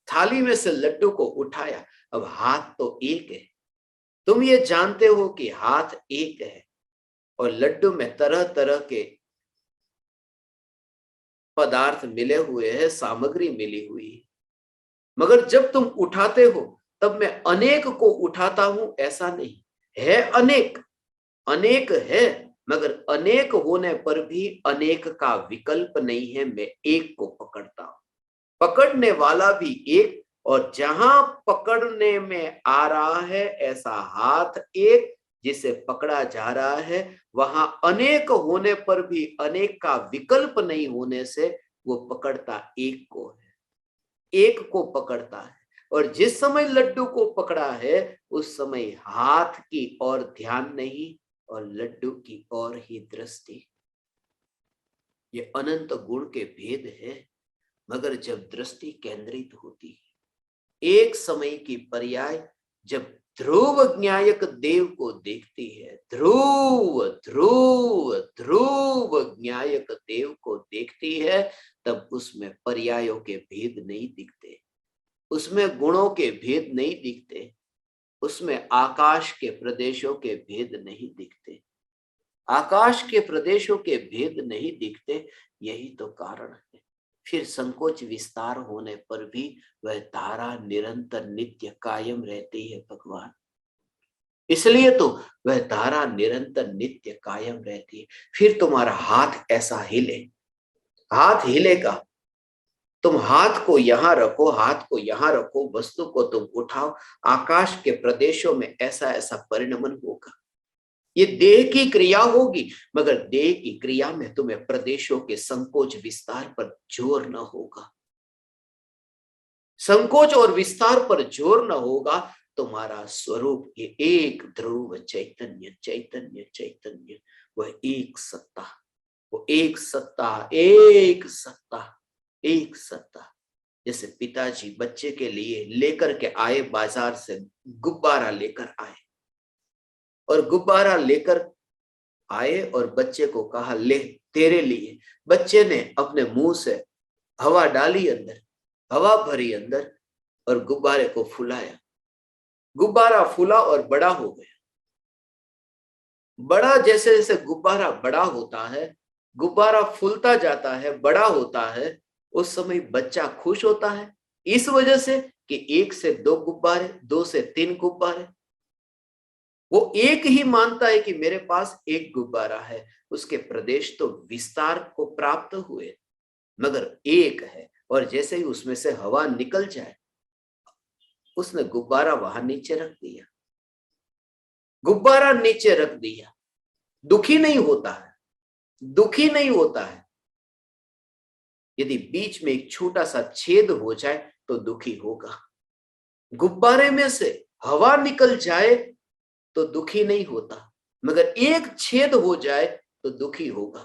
थाली में से लड्डू को उठाया, अब हाथ तो एक है, तुम ये जानते हो कि हाथ एक है और लड्डू में तरह तरह के पदार्थ मिले हुए हैं, सामग्री मिली हुई है, मगर जब तुम उठाते हो तब मैं अनेक को उठाता हूं ऐसा नहीं है। अनेक अनेक है, मगर अनेक होने पर भी अनेक का विकल्प नहीं है, मैं एक को पकड़ता हूं। पकड़ने वाला भी एक, और जहां पकड़ने में आ रहा है ऐसा हाथ एक जिसे पकड़ा जा रहा है, वहां अनेक होने पर भी अनेक का विकल्प नहीं होने से वो पकड़ता एक को है, एक को पकड़ता है। और जिस समय लड्डू को पकड़ा है उस समय हाथ की ओर ध्यान नहीं और लड्डू की ओर ही दृष्टि। ये अनंत गुण के भेद है, मगर जब दृष्टि केंद्रित होती है, एक समय की पर्याय जब ध्रुव ज्ञायक देव को देखती है, ध्रुव ध्रुव ध्रुव ज्ञायक देव को देखती है, तब उसमें पर्यायों के भेद नहीं दिखते, उसमें गुणों के भेद नहीं दिखते, उसमें आकाश के प्रदेशों के भेद नहीं दिखते, आकाश के प्रदेशों के भेद नहीं दिखते। यही तो कारण है। फिर संकोच विस्तार होने पर भी वह धारा निरंतर नित्य कायम रहती है भगवान, इसलिए तो वह धारा निरंतर नित्य कायम रहती है। फिर तुम्हारा हाथ ऐसा हिले, हाथ हिलेगा, तुम हाथ को यहां रखो, हाथ को यहां रखो, वस्तु को तुम उठाओ, आकाश के प्रदेशों में ऐसा ऐसा परिणमन होगा। ये देह की क्रिया होगी, मगर देह की क्रिया में तुम्हें प्रदेशों के संकोच विस्तार पर जोर न होगा, संकोच और विस्तार पर जोर न होगा। तुम्हारा स्वरूप ये एक ध्रुव चैतन्य चैतन्य चैतन्य, वह एक सत्ता, वो एक सत्ता, एक सत्ता, एक सत्ता। जैसे पिताजी बच्चे के लिए लेकर के आए, बाजार से गुब्बारा लेकर आए, और गुब्बारा लेकर आए और बच्चे को कहा ले तेरे लिए। बच्चे ने अपने मुंह से हवा डाली अंदर, हवा भरी अंदर, और गुब्बारे को फुलाया, गुब्बारा फूला और बड़ा हो गया। बड़ा जैसे जैसे गुब्बारा बड़ा होता है, गुब्बारा फूलता जाता है, बड़ा होता है, उस समय बच्चा खुश होता है, इस वजह से कि एक से दो गुब्बारे, दो से तीन गुब्बारे, वो एक ही मानता है कि मेरे पास एक गुब्बारा है। उसके प्रदेश तो विस्तार को प्राप्त हुए, मगर एक है, और जैसे ही उसमें से हवा निकल जाए, उसने गुब्बारा वहां नीचे रख दिया, गुब्बारा नीचे रख दिया, दुखी नहीं होता है, दुखी नहीं होता है। यदि बीच में एक छोटा सा छेद हो जाए तो दुखी होगा, गुब्बारे में से हवा निकल जाए तो दुखी नहीं होता, मगर एक छेद हो जाए तो दुखी होगा,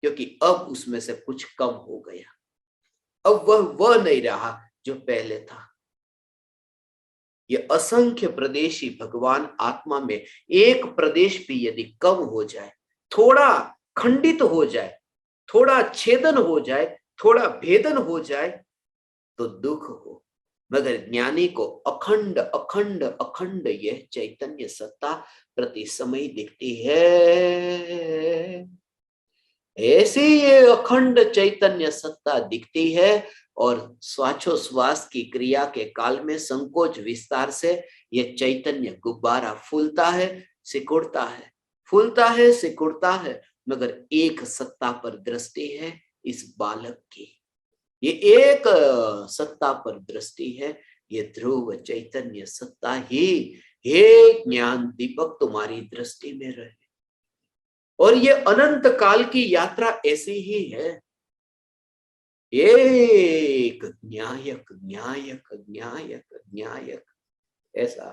क्योंकि अब उसमें से कुछ कम हो गया, अब वह नहीं रहा जो पहले था। ये असंख्य प्रदेशी भगवान आत्मा में एक प्रदेश भी यदि कम हो जाए, थोड़ा खंडित हो जाए, थोड़ा छेदन हो जाए, थोड़ा भेदन हो जाए तो दुख हो, मगर ज्ञानी को अखंड अखंड अखंड यह चैतन्य सत्ता प्रति समय दिखती है। ऐसी ये अखंड चैतन्य सत्ता दिखती है और श्वासोश्वास की क्रिया के काल में संकोच विस्तार से ये चैतन्य गुब्बारा फूलता है, सिकुड़ता है, फूलता है, सिकुड़ता है, मगर एक सत्ता पर दृष्टि है इस बालक की। ये एक सत्ता पर दृष्टि है, ये ध्रुव चैतन्य सत्ता ही हे ज्ञान दीपक तुम्हारी दृष्टि में रहे। और ये अनंत काल की यात्रा ऐसी ही है, एक न्यायक न्यायक न्यायक न्यायक, ऐसा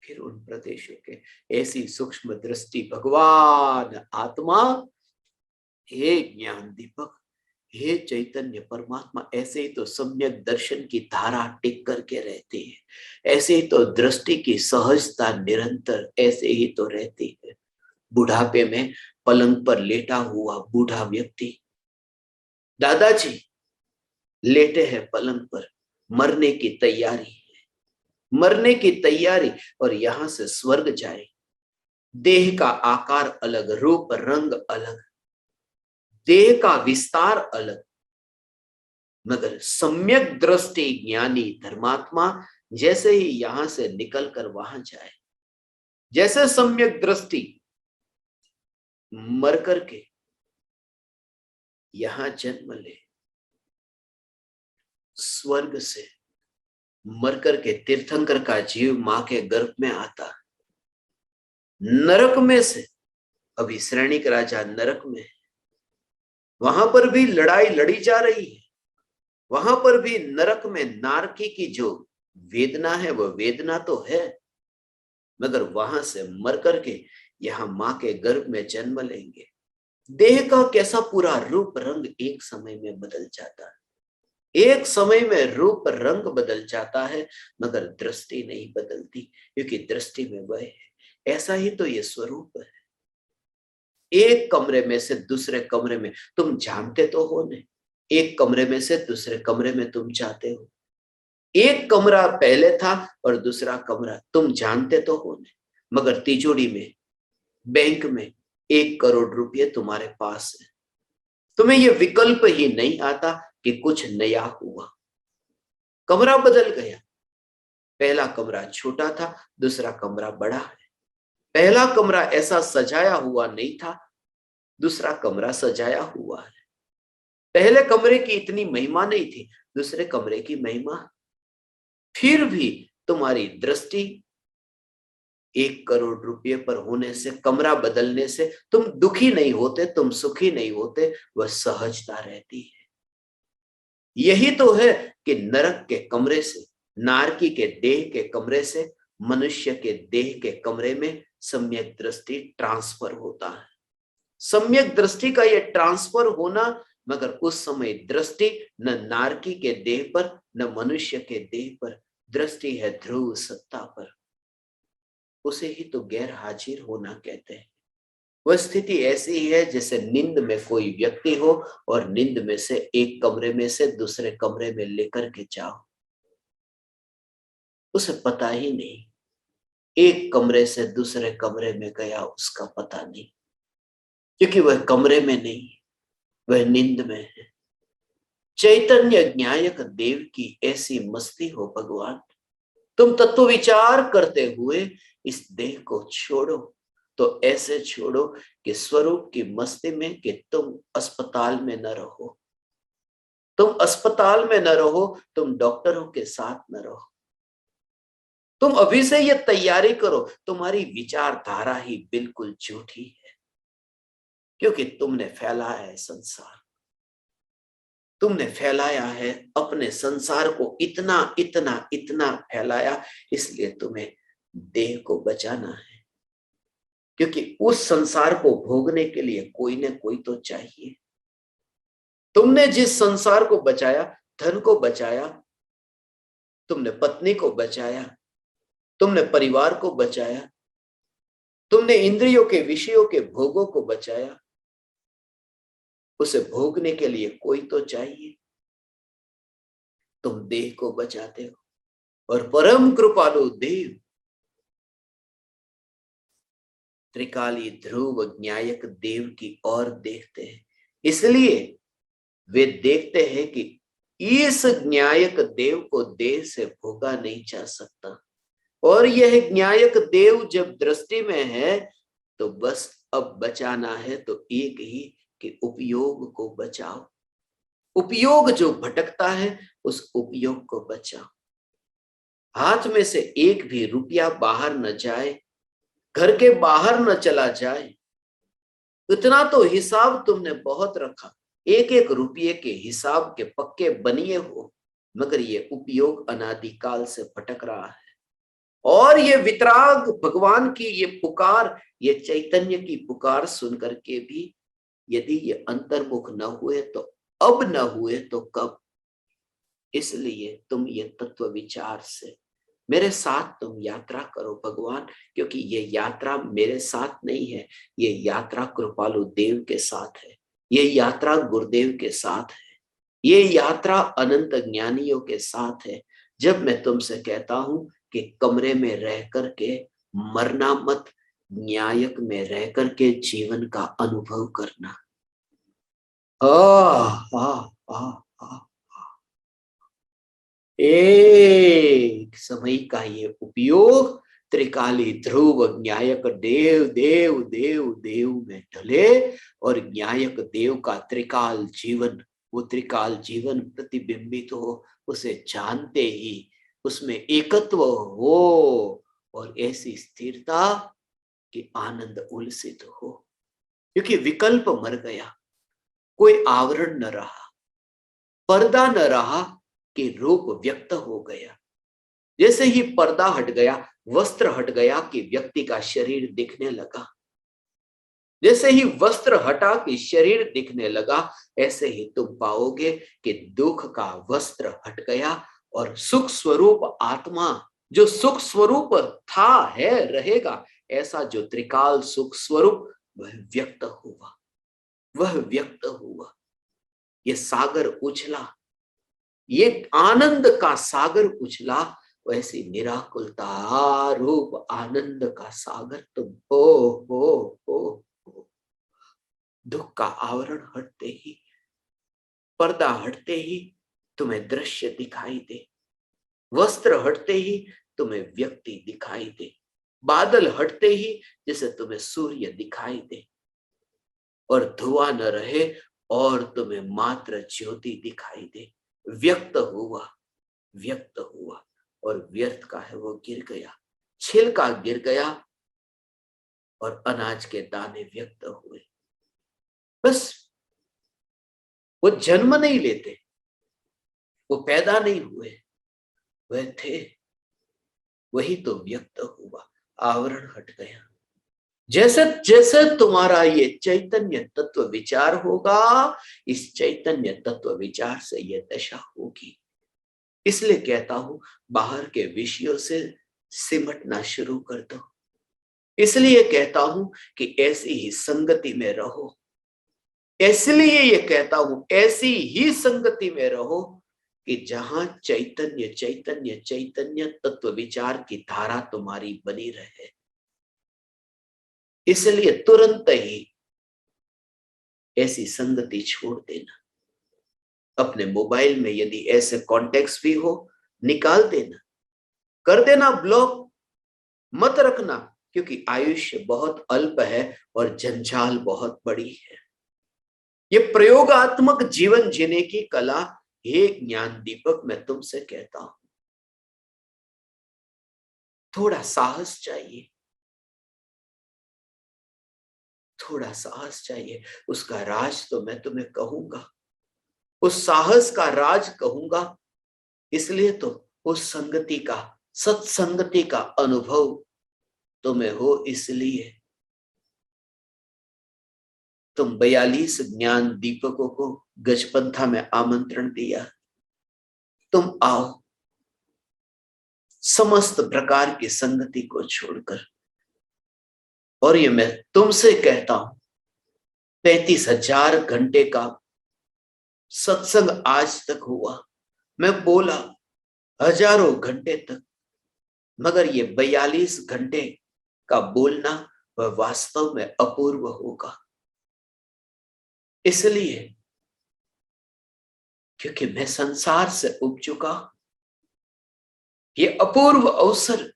फिर उन प्रदेशों के ऐसी सूक्ष्म दृष्टि भगवान आत्मा, हे ज्ञान दीपक, हे चैतन्य परमात्मा, ऐसे ही तो सम्यक दर्शन की धारा टिक करके रहती है, ऐसे ही तो दृष्टि की सहजता निरंतर ऐसे ही तो रहती है। बुढ़ापे में पलंग पर लेटा हुआ बूढ़ा व्यक्ति, दादाजी लेटे हैं पलंग पर, मरने की तैयारी है, मरने की तैयारी, और यहां से स्वर्ग जाए। देह का आकार अलग, रूप रंग अलग, देह का विस्तार अलग, मगर सम्यक दृष्टि ज्ञानी धर्मात्मा जैसे ही यहां से निकल कर वहां जाए, जैसे सम्यक दृष्टि मर करके यहां जन्म ले, स्वर्ग से मर करके तीर्थंकर का जीव मां के गर्भ में आता, नरक में से, अभी श्रेणिक राजा नरक में, वहां पर भी लड़ाई लड़ी जा रही है, वहां पर भी नरक में नारकी की जो वेदना है वो वेदना तो है, मगर वहां से मर करके यहां मां के गर्भ में जन्म लेंगे। देह का कैसा पूरा रूप रंग एक समय में बदल जाता है, एक समय में रूप रंग बदल जाता है, मगर दृष्टि नहीं बदलती, क्योंकि दृष्टि में वह है। ऐसा ही तो ये स्वरूप है। एक कमरे में से दूसरे कमरे में तुम जानते तो हो नहीं, एक कमरे में से दूसरे कमरे में तुम जाते हो, एक कमरा पहले था और दूसरा कमरा तुम जानते तो हो नहीं, मगर तिजोरी में, बैंक में 1 करोड़ रुपये तुम्हारे पास है, तुम्हें यह विकल्प ही नहीं आता कि कुछ नया हुआ, कमरा बदल गया। पहला कमरा छोटा था, दूसरा कमरा बड़ा है। पहला कमरा ऐसा सजाया हुआ नहीं था, दूसरा कमरा सजाया हुआ है। पहले कमरे की इतनी महिमा नहीं थी, दूसरे कमरे की महिमा। फिर भी तुम्हारी दृष्टि 1 करोड़ रुपये पर होने से, कमरा बदलने से तुम दुखी नहीं होते, तुम सुखी नहीं होते, वह सहजता रहती है। यही तो है कि नरक के कमरे से, नारकी के देह के कमरे से मनुष्य के देह के कमरे में सम्यक दृष्टि ट्रांसफर होता है। सम्यक दृष्टि का यह ट्रांसफर होना, मगर उस समय दृष्टि न नारकी के देह पर न मनुष्य के देह पर, दृष्टि है ध्रुव सत्ता पर। उसे ही तो गैर हाजिर होना कहते हैं। वह स्थिति ऐसी है जैसे नींद में कोई व्यक्ति हो और नींद में से एक कमरे में से दूसरे कमरे में लेकर के जाओ, उसे पता ही नहीं, एक कमरे से दूसरे कमरे में गया उसका पता नहीं, क्योंकि वह कमरे में नहीं, वह नींद में है। चैतन्य ज्ञायक देव की ऐसी मस्ती हो भगवान, तुम तत्व विचार करते हुए इस देह को छोड़ो, तो ऐसे छोड़ो कि स्वरूप की मस्ती में, कि तुम अस्पताल में न रहो, तुम अस्पताल में न रहो, तुम डॉक्टरों के साथ न रहो। तुम अभी से ये तैयारी करो, तुम्हारी विचारधारा ही बिल्कुल झूठी है, क्योंकि तुमने फैलाया है संसार, तुमने फैलाया है अपने संसार को, इतना इतना इतना फैलाया, इसलिए तुम्हें देह को बचाना है, क्योंकि उस संसार को भोगने के लिए कोई न कोई तो चाहिए। तुमने जिस संसार को बचाया, धन को बचाया, तुमने पत्नी को बचाया, तुमने परिवार को बचाया, तुमने इंद्रियों के विषयों के भोगों को बचाया, उसे भोगने के लिए कोई तो चाहिए, तुम देह को बचाते हो। और परम कृपालु देव त्रिकाली ध्रुव ज्ञायक देव की ओर देखते हैं, इसलिए वे देखते हैं कि इस न्यायक देव को देह से भोगा नहीं जा सकता, और यह न्यायक देव जब दृष्टि में है तो बस अब बचाना है तो एक ही कि उपयोग को बचाओ। उपयोग जो भटकता है उस उपयोग को बचाओ। हाथ में से एक भी रुपया बाहर न जाए, घर के बाहर न चला जाए। इतना तो हिसाब तुमने बहुत रखा, एक एक रुपये के हिसाब के पक्के बनिए हो, मगर ये उपयोग अनादिकाल से भटक रहा है। और ये वितराग भगवान की ये पुकार, ये चैतन्य की पुकार सुन करके भी यदि ये अंतर्मुख न हुए तो अब न हुए तो कब। इसलिए तुम ये तत्व विचार से मेरे साथ तुम यात्रा करो भगवान, क्योंकि ये यात्रा मेरे साथ नहीं है, ये यात्रा कृपालु देव के साथ है, ये यात्रा गुरुदेव के साथ है, ये यात्रा अनंत ज्ञानियों के साथ है। जब मैं तुमसे कहता हूं कि कमरे में रह करके मरना मत, न्यायक में रह करके जीवन का अनुभव करना। एक समय का ये उपयोग त्रिकाली ध्रुव न्यायक देव देव देव देव में ढले, और न्यायक देव का त्रिकाल जीवन, वो त्रिकाल जीवन प्रतिबिंबित हो, उसे जानते ही उसमें एकत्व हो, और ऐसी स्थिरता कि आनंद उल्सित हो। क्योंकि विकल्प मर गया, कोई आवरण न रहा, पर्दा न रहा कि रूप व्यक्त हो गया। जैसे ही पर्दा हट गया, वस्त्र हट गया कि व्यक्ति का शरीर दिखने लगा। जैसे ही वस्त्र हटा कि शरीर दिखने लगा, ऐसे ही तुम पाओगे कि दुख का वस्त्र हट गया, और सुख स्वरूप आत्मा, जो सुख स्वरूप था, है, रहेगा, ऐसा जो त्रिकाल सुख स्वरूप, वह व्यक्त हुआ, वह व्यक्त हुआ। ये सागर उछला, ये आनंद का सागर उछला, वैसी निराकुलता रूप आनंद का सागर तुम हो। दुख का आवरण हटते ही, पर्दा हटते ही तुम्हें दृश्य दिखाई दे, वस्त्र हटते ही तुम्हें व्यक्ति दिखाई दे, बादल हटते ही जैसे तुम्हें सूर्य दिखाई दे, और धुआं न रहे और तुम्हें मात्र ज्योति दिखाई दे। व्यक्त हुआ, व्यक्त हुआ, और व्यर्थ का है वो गिर गया, छिलका गिर गया, और अनाज के दाने व्यक्त हुए। बस वो जन्म नहीं लेते, वो पैदा नहीं हुए, वह थे, वही तो व्यक्त हुआ, आवरण हट गया। जैसे जैसे तुम्हारा ये चैतन्य तत्व विचार होगा, इस चैतन्य तत्व विचार से ये दशा होगी। इसलिए कहता हूं, बाहर के विषयों से सिमटना शुरू कर दो। इसलिए कहता हूं कि ऐसी ही संगति में रहो। इसलिए ये कहता हूं, ऐसी ही संगति में रहो कि जहां चैतन्य चैतन्य चैतन्य तत्व विचार की धारा तुम्हारी बनी रहे। इसलिए तुरंत ही ऐसी संगति छोड़ देना। अपने मोबाइल में यदि ऐसे कॉन्टेक्स्ट भी हो, निकाल देना, कर देना ब्लॉक, मत रखना, क्योंकि आयुष्य बहुत अल्प है और जंजाल बहुत बड़ी है। ये प्रयोगात्मक जीवन जीने की कला, हे ज्ञान दीपक, मैं तुमसे कहता हूं, थोड़ा साहस चाहिए, थोड़ा साहस चाहिए। उसका राज तो मैं तुम्हें कहूंगा, उस साहस का राज कहूंगा। इसलिए तो उस संगति का, सत्संगति का अनुभव तुम्हें हो, इसलिए तुम 42 ज्ञान दीपकों को गजपंथा में आमंत्रण दिया। तुम आओ, समस्त प्रकार की संगति को छोड़कर। और ये मैं तुमसे कहता हूं, 35,000 घंटे का सत्संग आज तक हुआ, मैं बोला हजारों घंटे तक, मगर ये 42 घंटे का बोलना वह वास्तव में अपूर्व होगा। इसलिए क्योंकि मैं संसार से उब चुका, ये अपूर्व अवसर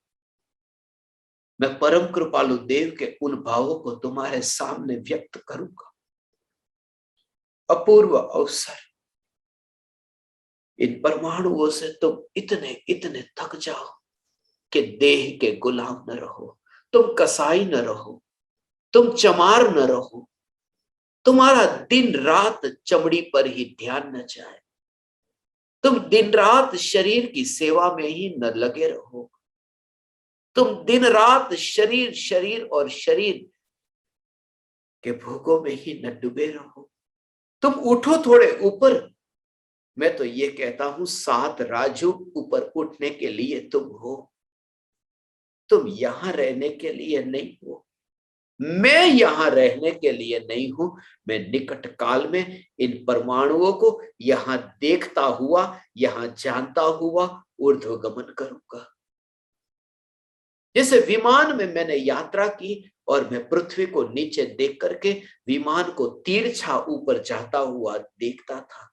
मैं परम कृपालु देव के उन भावों को तुम्हारे सामने व्यक्त करूंगा। अपूर्व अवसर, इन परमाणुओं से तुम इतने इतने थक जाओ कि देह के गुलाम न रहो, तुम कसाई न रहो, तुम चमार न रहो, तुम्हारा दिन रात चमड़ी पर ही ध्यान न जाए, तुम दिन रात शरीर की सेवा में ही न लगे रहो, तुम दिन रात शरीर शरीर और शरीर के भोगों में ही न डूबे रहो। तुम उठो थोड़े ऊपर। मैं तो ये कहता हूं 7 राजू ऊपर उठने के लिए तुम हो, तुम यहां रहने के लिए नहीं हो। मैं यहां रहने के लिए नहीं हूं। मैं निकट काल में इन परमाणुओं को यहां देखता हुआ, यहां जानता हुआ ऊर्ध्वगमन करूंगा। जैसे विमान में मैंने यात्रा की और मैं पृथ्वी को नीचे देख करके विमान को तिरछा ऊपर जाता हुआ देखता था,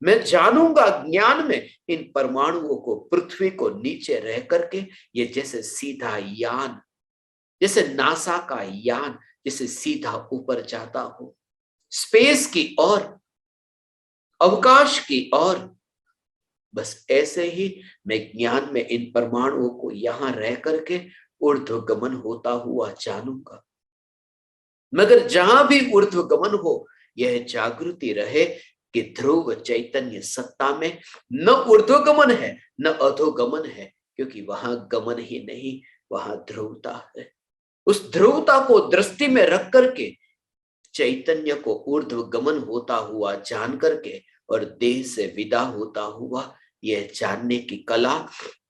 मैं जानूंगा ज्ञान में इन परमाणुओं को पृथ्वी को नीचे रह करके ये जैसे सीधा यान, जैसे नासा का यान जैसे सीधा ऊपर जाता हो स्पेस की ओर, अवकाश की ओर, बस ऐसे ही मैं ज्ञान में इन परमाणुओं को यहां रह करके ऊर्ध्वगमन होता हुआ जानूंगा। मगर जहां भी ऊर्ध्वगमन हो, यह जागृति रहे कि ध्रुव चैतन्य सत्ता में न ऊर्ध्वगमन है न अधोगमन है, क्योंकि वहां गमन ही नहीं, वहां ध्रुवता है। उस ध्रुवता को दृष्टि में रख करके चैतन्य को ऊर्ध्वगमन होता हुआ जान करके और देह से विदा होता हुआ यह जानने की कला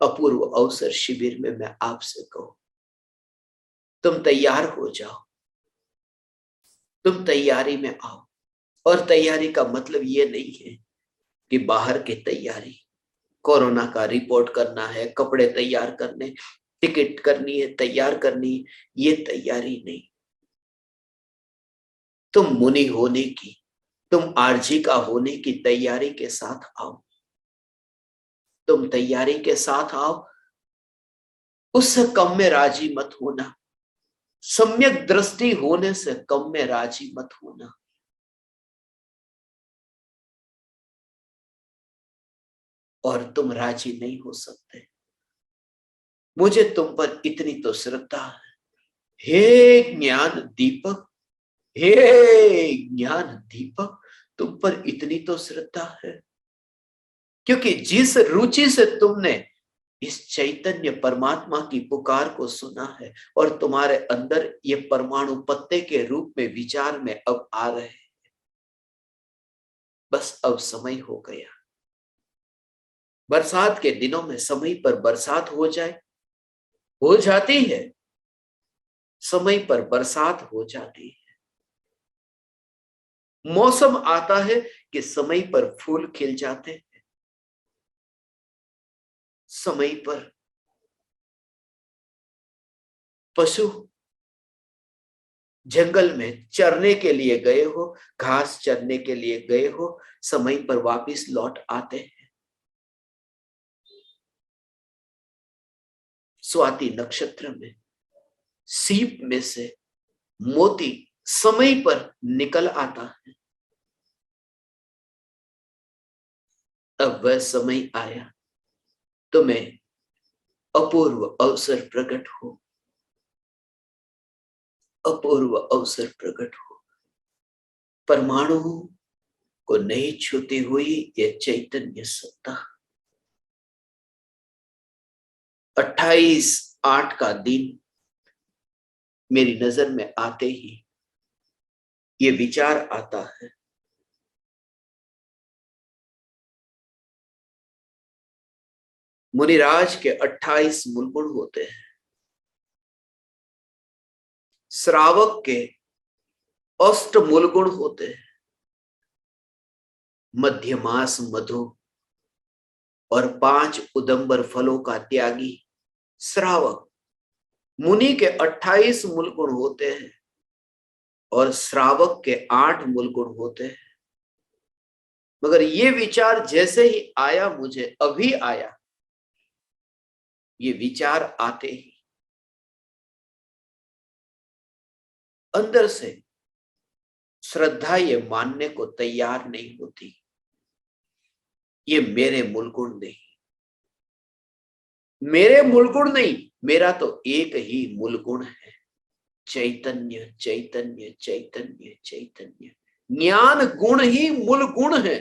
अपूर्व अवसर शिविर में मैं आपसे कहूं, तुम तैयार हो जाओ, तुम तैयारी में आओ। और तैयारी का मतलब ये नहीं है कि बाहर की तैयारी, कोरोना का रिपोर्ट करना है, कपड़े तैयार करने, टिकट करनी है, तैयार करनी है, ये तैयारी नहीं। तुम मुनि होने की, तुम आरजी का होने की तैयारी के साथ आओ। तुम तैयारी के साथ आओ, उससे कम में राजी मत होना। सम्यक दृष्टि होने से कम में राजी मत होना। और तुम राजी नहीं हो सकते। मुझे तुम पर इतनी तो श्रद्धा है, हे ज्ञान दीपक, हे ज्ञान दीपक, तुम पर इतनी तो श्रद्धा है, क्योंकि जिस रुचि से तुमने इस चैतन्य परमात्मा की पुकार को सुना है और तुम्हारे अंदर ये परमाणु पत्ते के रूप में विचार में अब आ रहे हैं, बस अब समय हो गया। बरसात के दिनों में समय पर बरसात हो जाए, हो जाती है, समय पर बरसात हो जाती है। मौसम आता है कि समय पर फूल खिल जाते हैं, समय पर पशु जंगल में चरने के लिए गए हो, घास चरने के लिए गए हो, समय पर वापस लौट आते हैं। स्वाति नक्षत्र में सीप में से मोती समय पर निकल आता है। अब वह समय आया, तुम्हें अपूर्व अवसर प्रकट हो, अपूर्व अवसर प्रकट हो। परमाणु को नहीं छूती हुई यह चैतन्य सत्ता 28/8 का दिन मेरी नजर में आते ही ये विचार आता है, मुनिराज के 28 मूलगुण होते हैं, श्रावक के अष्ट मूलगुण होते हैं, मध्यमास मधु और 5 उदंबर फलों का त्यागी श्रावक। मुनि के 28 मूलगुण होते हैं और श्रावक के 8 मूल गुण होते हैं। मगर ये विचार जैसे ही आया, मुझे अभी आया, ये विचार आते ही अंदर से श्रद्धा ये मानने को तैयार नहीं होती, ये मेरे मूल गुण नहीं, मेरे मूल गुण नहीं, मेरा तो एक ही मूल गुण है, चैतन्य चैतन्य चैतन्य चैतन्य। ज्ञान गुण ही मूल गुण है,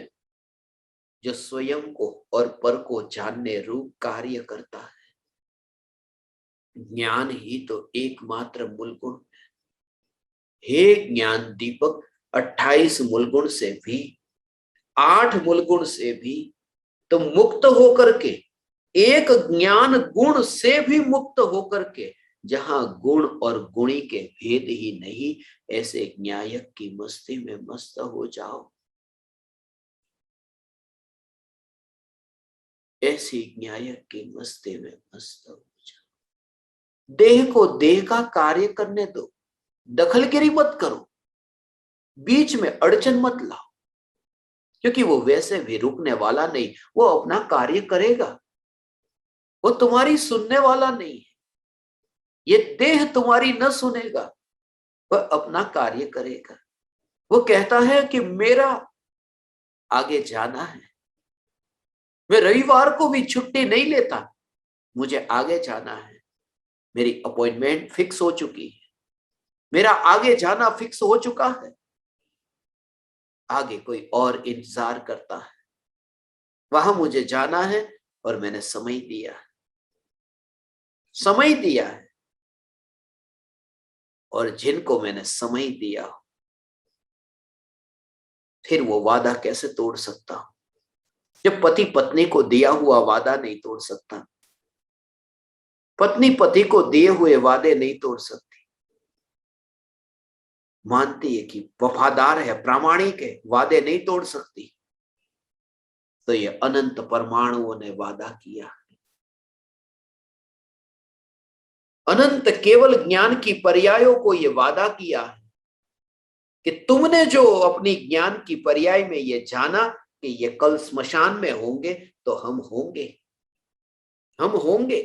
जो स्वयं को और पर को जानने रूप कार्य करता है। ज्ञान ही तो एकमात्र मूल गुण है। हे ज्ञान दीपक, 28 मूल गुण से भी, 8 मूल गुण से भी तो मुक्त होकर के, एक ज्ञान गुण से भी मुक्त होकर के, जहां गुण और गुणी के भेद ही नहीं, ऐसे न्यायक की मस्ती में मस्त हो जाओ। ऐसी न्यायक की मस्ती में मस्त हो जाओ। देह को देह का कार्य करने दो, दखलगिरी मत करो, बीच में अड़चन मत लाओ, क्योंकि वो वैसे भी रुकने वाला नहीं, वो अपना कार्य करेगा, वो तुम्हारी सुनने वाला नहीं है। ये देह तुम्हारी न सुनेगा, वह अपना कार्य करेगा। वो कहता है कि मेरा आगे जाना है, मैं रविवार को भी छुट्टी नहीं लेता, मुझे आगे जाना है, मेरी अपॉइंटमेंट फिक्स हो चुकी है, मेरा आगे जाना फिक्स हो चुका है, आगे कोई और इंतजार करता है, वहां मुझे जाना है और मैंने समय दिया है, समय दिया है। और जिनको मैंने समय दिया, फिर वो वादा कैसे तोड़ सकता हूं? जब पति पत्नी को दिया हुआ वादा नहीं तोड़ सकता, पत्नी पति को दिए हुए वादे नहीं तोड़ सकती, मानती है कि वफादार है, प्रामाणिक है, वादे नहीं तोड़ सकती, तो ये अनंत परमाणुओं ने वादा किया। अनंत केवल ज्ञान की पर्यायों को ये वादा किया है कि तुमने जो अपनी ज्ञान की पर्याय में ये जाना कि ये कल स्मशान में होंगे, तो हम होंगे, हम होंगे।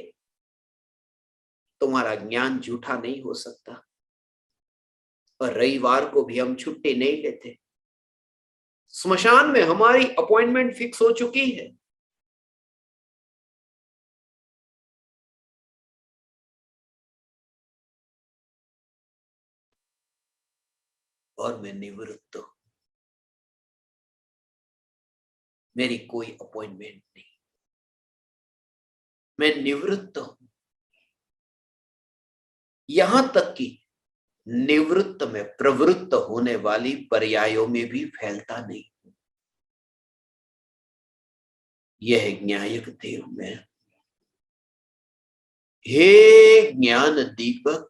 तुम्हारा ज्ञान झूठा नहीं हो सकता। और रविवार को भी हम छुट्टी नहीं लेते, स्मशान में हमारी अपॉइंटमेंट फिक्स हो चुकी है। और मैं निवृत्त हूं, मेरी कोई अपॉइंटमेंट नहीं, मैं निवृत्त हूं। यहां तक कि निवृत्त में प्रवृत्त होने वाली पर्यायों में भी फैलता नहीं। यह न्यायक देव में, हे ज्ञान दीपक,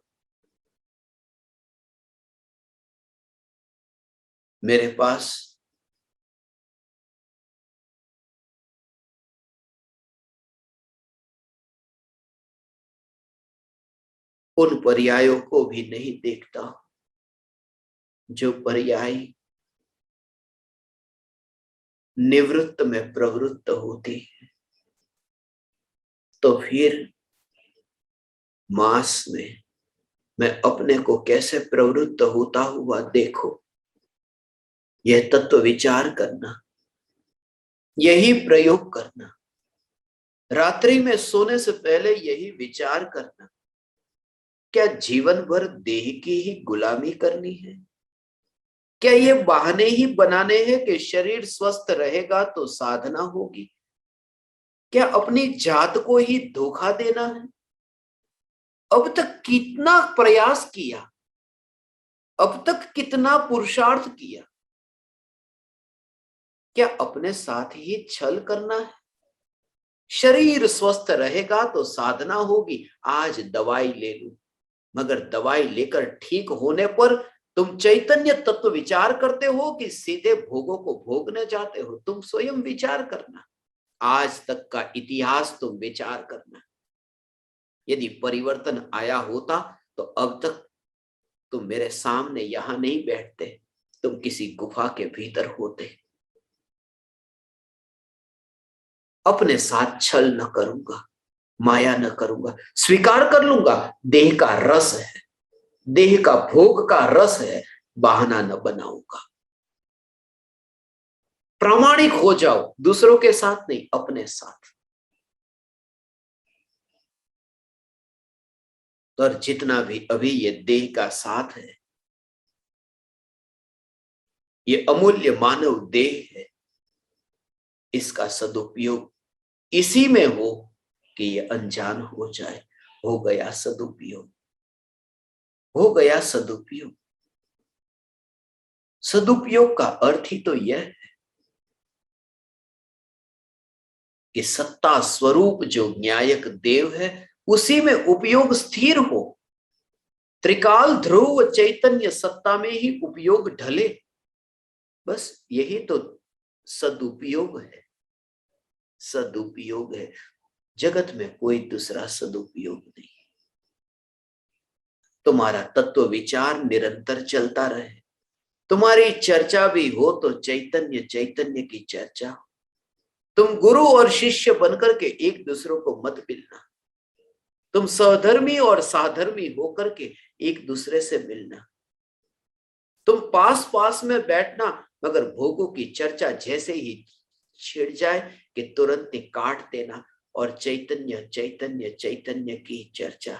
मेरे पास उन पर्यायों को भी नहीं देखता जो पर्याय निवृत्त में प्रवृत्त होती है। तो फिर मास में मैं अपने को कैसे प्रवृत्त होता हुआ देखो, यह तत्व विचार करना, यही प्रयोग करना, रात्रि में सोने से पहले यही विचार करना। क्या जीवन भर देह की ही गुलामी करनी है? क्या ये बहाने ही बनाने हैं कि शरीर स्वस्थ रहेगा तो साधना होगी? क्या अपनी जात को ही धोखा देना है? अब तक कितना प्रयास किया, अब तक कितना पुरुषार्थ किया, क्या अपने साथ ही छल करना है? शरीर स्वस्थ रहेगा तो साधना होगी, आज दवाई ले लूं, मगर दवाई लेकर ठीक होने पर तुम चैतन्य तत्व विचार करते हो कि सीधे भोगों को भोगने जाते हो? तुम स्वयं विचार करना, आज तक का इतिहास तुम विचार करना। यदि परिवर्तन आया होता तो अब तक तुम मेरे सामने यहां नहीं बैठते, तुम किसी गुफा के भीतर होते। अपने साथ छल न करूंगा, माया न करूंगा, स्वीकार कर लूंगा देह का रस है, देह का भोग का रस है, बहाना न बनाऊंगा। प्रामाणिक हो जाओ, दूसरों के साथ नहीं, अपने साथ। और जितना भी अभी ये देह का साथ है, ये अमूल्य मानव देह है, इसका सदुपयोग इसी में हो कि ये अनजान हो जाए। हो गया सदुपयोग, हो गया सदुपयोग। सदुपयोग का अर्थ ही तो यह है कि सत्ता स्वरूप जो न्यायक देव है, उसी में उपयोग स्थिर हो। त्रिकाल ध्रुव चैतन्य सत्ता में ही उपयोग ढले। बस यही तो सदुपयोग है, सदुपयोग है। जगत में कोई दूसरा सदुपयोग नहीं। तुम्हारा तत्व विचार निरंतर चलता रहे, तुम्हारी चर्चा भी हो तो चैतन्य चैतन्य की चर्चा। तुम गुरु और शिष्य बनकर के एक दूसरों को मत मिलना, तुम सहधर्मी और साधर्मी होकर के एक दूसरे से मिलना। तुम पास पास में बैठना, मगर भोगों की चर्चा जैसे ही छिड़ जाए कि तुरंत ही काट देना, और चैतन्य चैतन्य चैतन्य की चर्चा।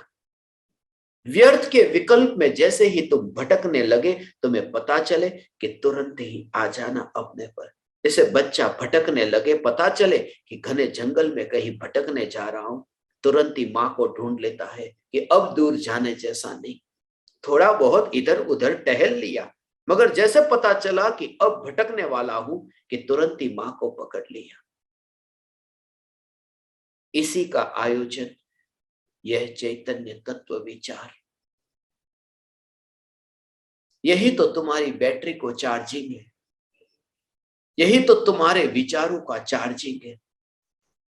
व्यर्थ के विकल्प में जैसे ही तुम भटकने लगे, तुम्हें पता चले कि तुरंत ही आ जाना अपने पर। जैसे बच्चा भटकने लगे, पता चले कि घने जंगल में कहीं भटकने जा रहा हूं, तुरंत ही मां को ढूंढ लेता है कि अब दूर जाने जैसा नहीं। थोड़ा बहुत इधर उधर टहल लिया, मगर जैसे पता चला कि अब भटकने वाला हूं, कि तुरंत ही मां को पकड़ लिया। इसी का आयोजन यह चैतन्य तत्व विचार। यही तो तुम्हारी बैटरी को चार्जिंग है, यही तो तुम्हारे विचारों का चार्जिंग है।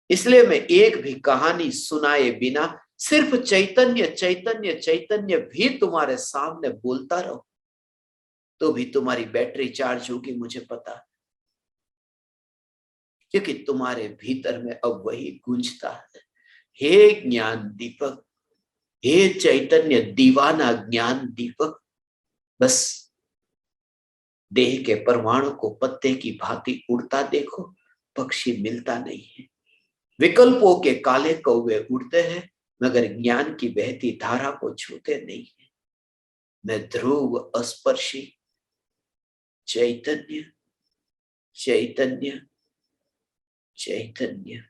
इसलिए मैं एक भी कहानी सुनाए बिना सिर्फ चैतन्य चैतन्य चैतन्य भी तुम्हारे सामने बोलता रहो, तो भी तुम्हारी बैटरी चार्ज होगी, मुझे पता। क्योंकि तुम्हारे भीतर में अब वही गूंजता है, हे ज्ञान दीपक, हे चैतन्य दीवाना ज्ञान दीपक। बस देह के परमाणु को पत्ते की भांति उड़ता देखो, पक्षी मिलता नहीं है। विकल्पों के काले कौवे उड़ते हैं, मगर ज्ञान की बहती धारा को छूते नहीं है। मैं ध्रुव अस्पर्शी चैतन्य चैतन्य चैतन्य।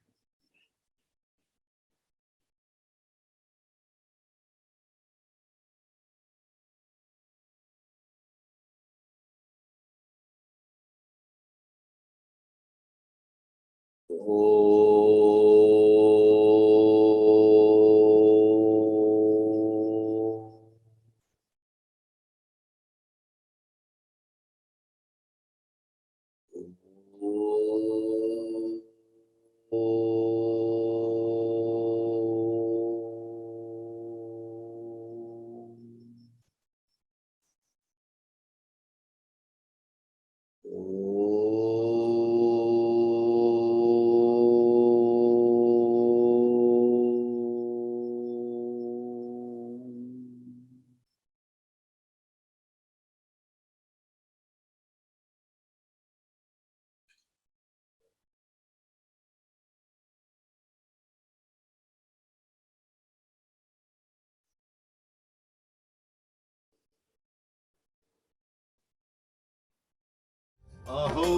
अहो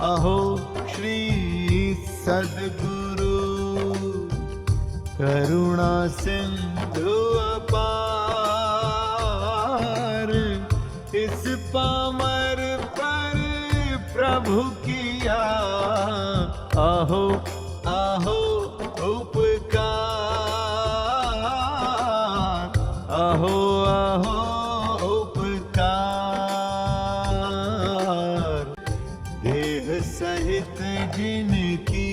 अहो श्री सद्गुरु करुणा सिंधु अपार, इस पामर पर प्रभु किया अहो अहो उपकार, अहो अहो सहित जिनकी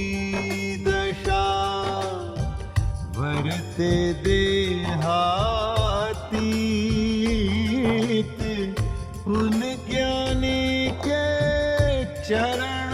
दशा वरते देहाती, चरण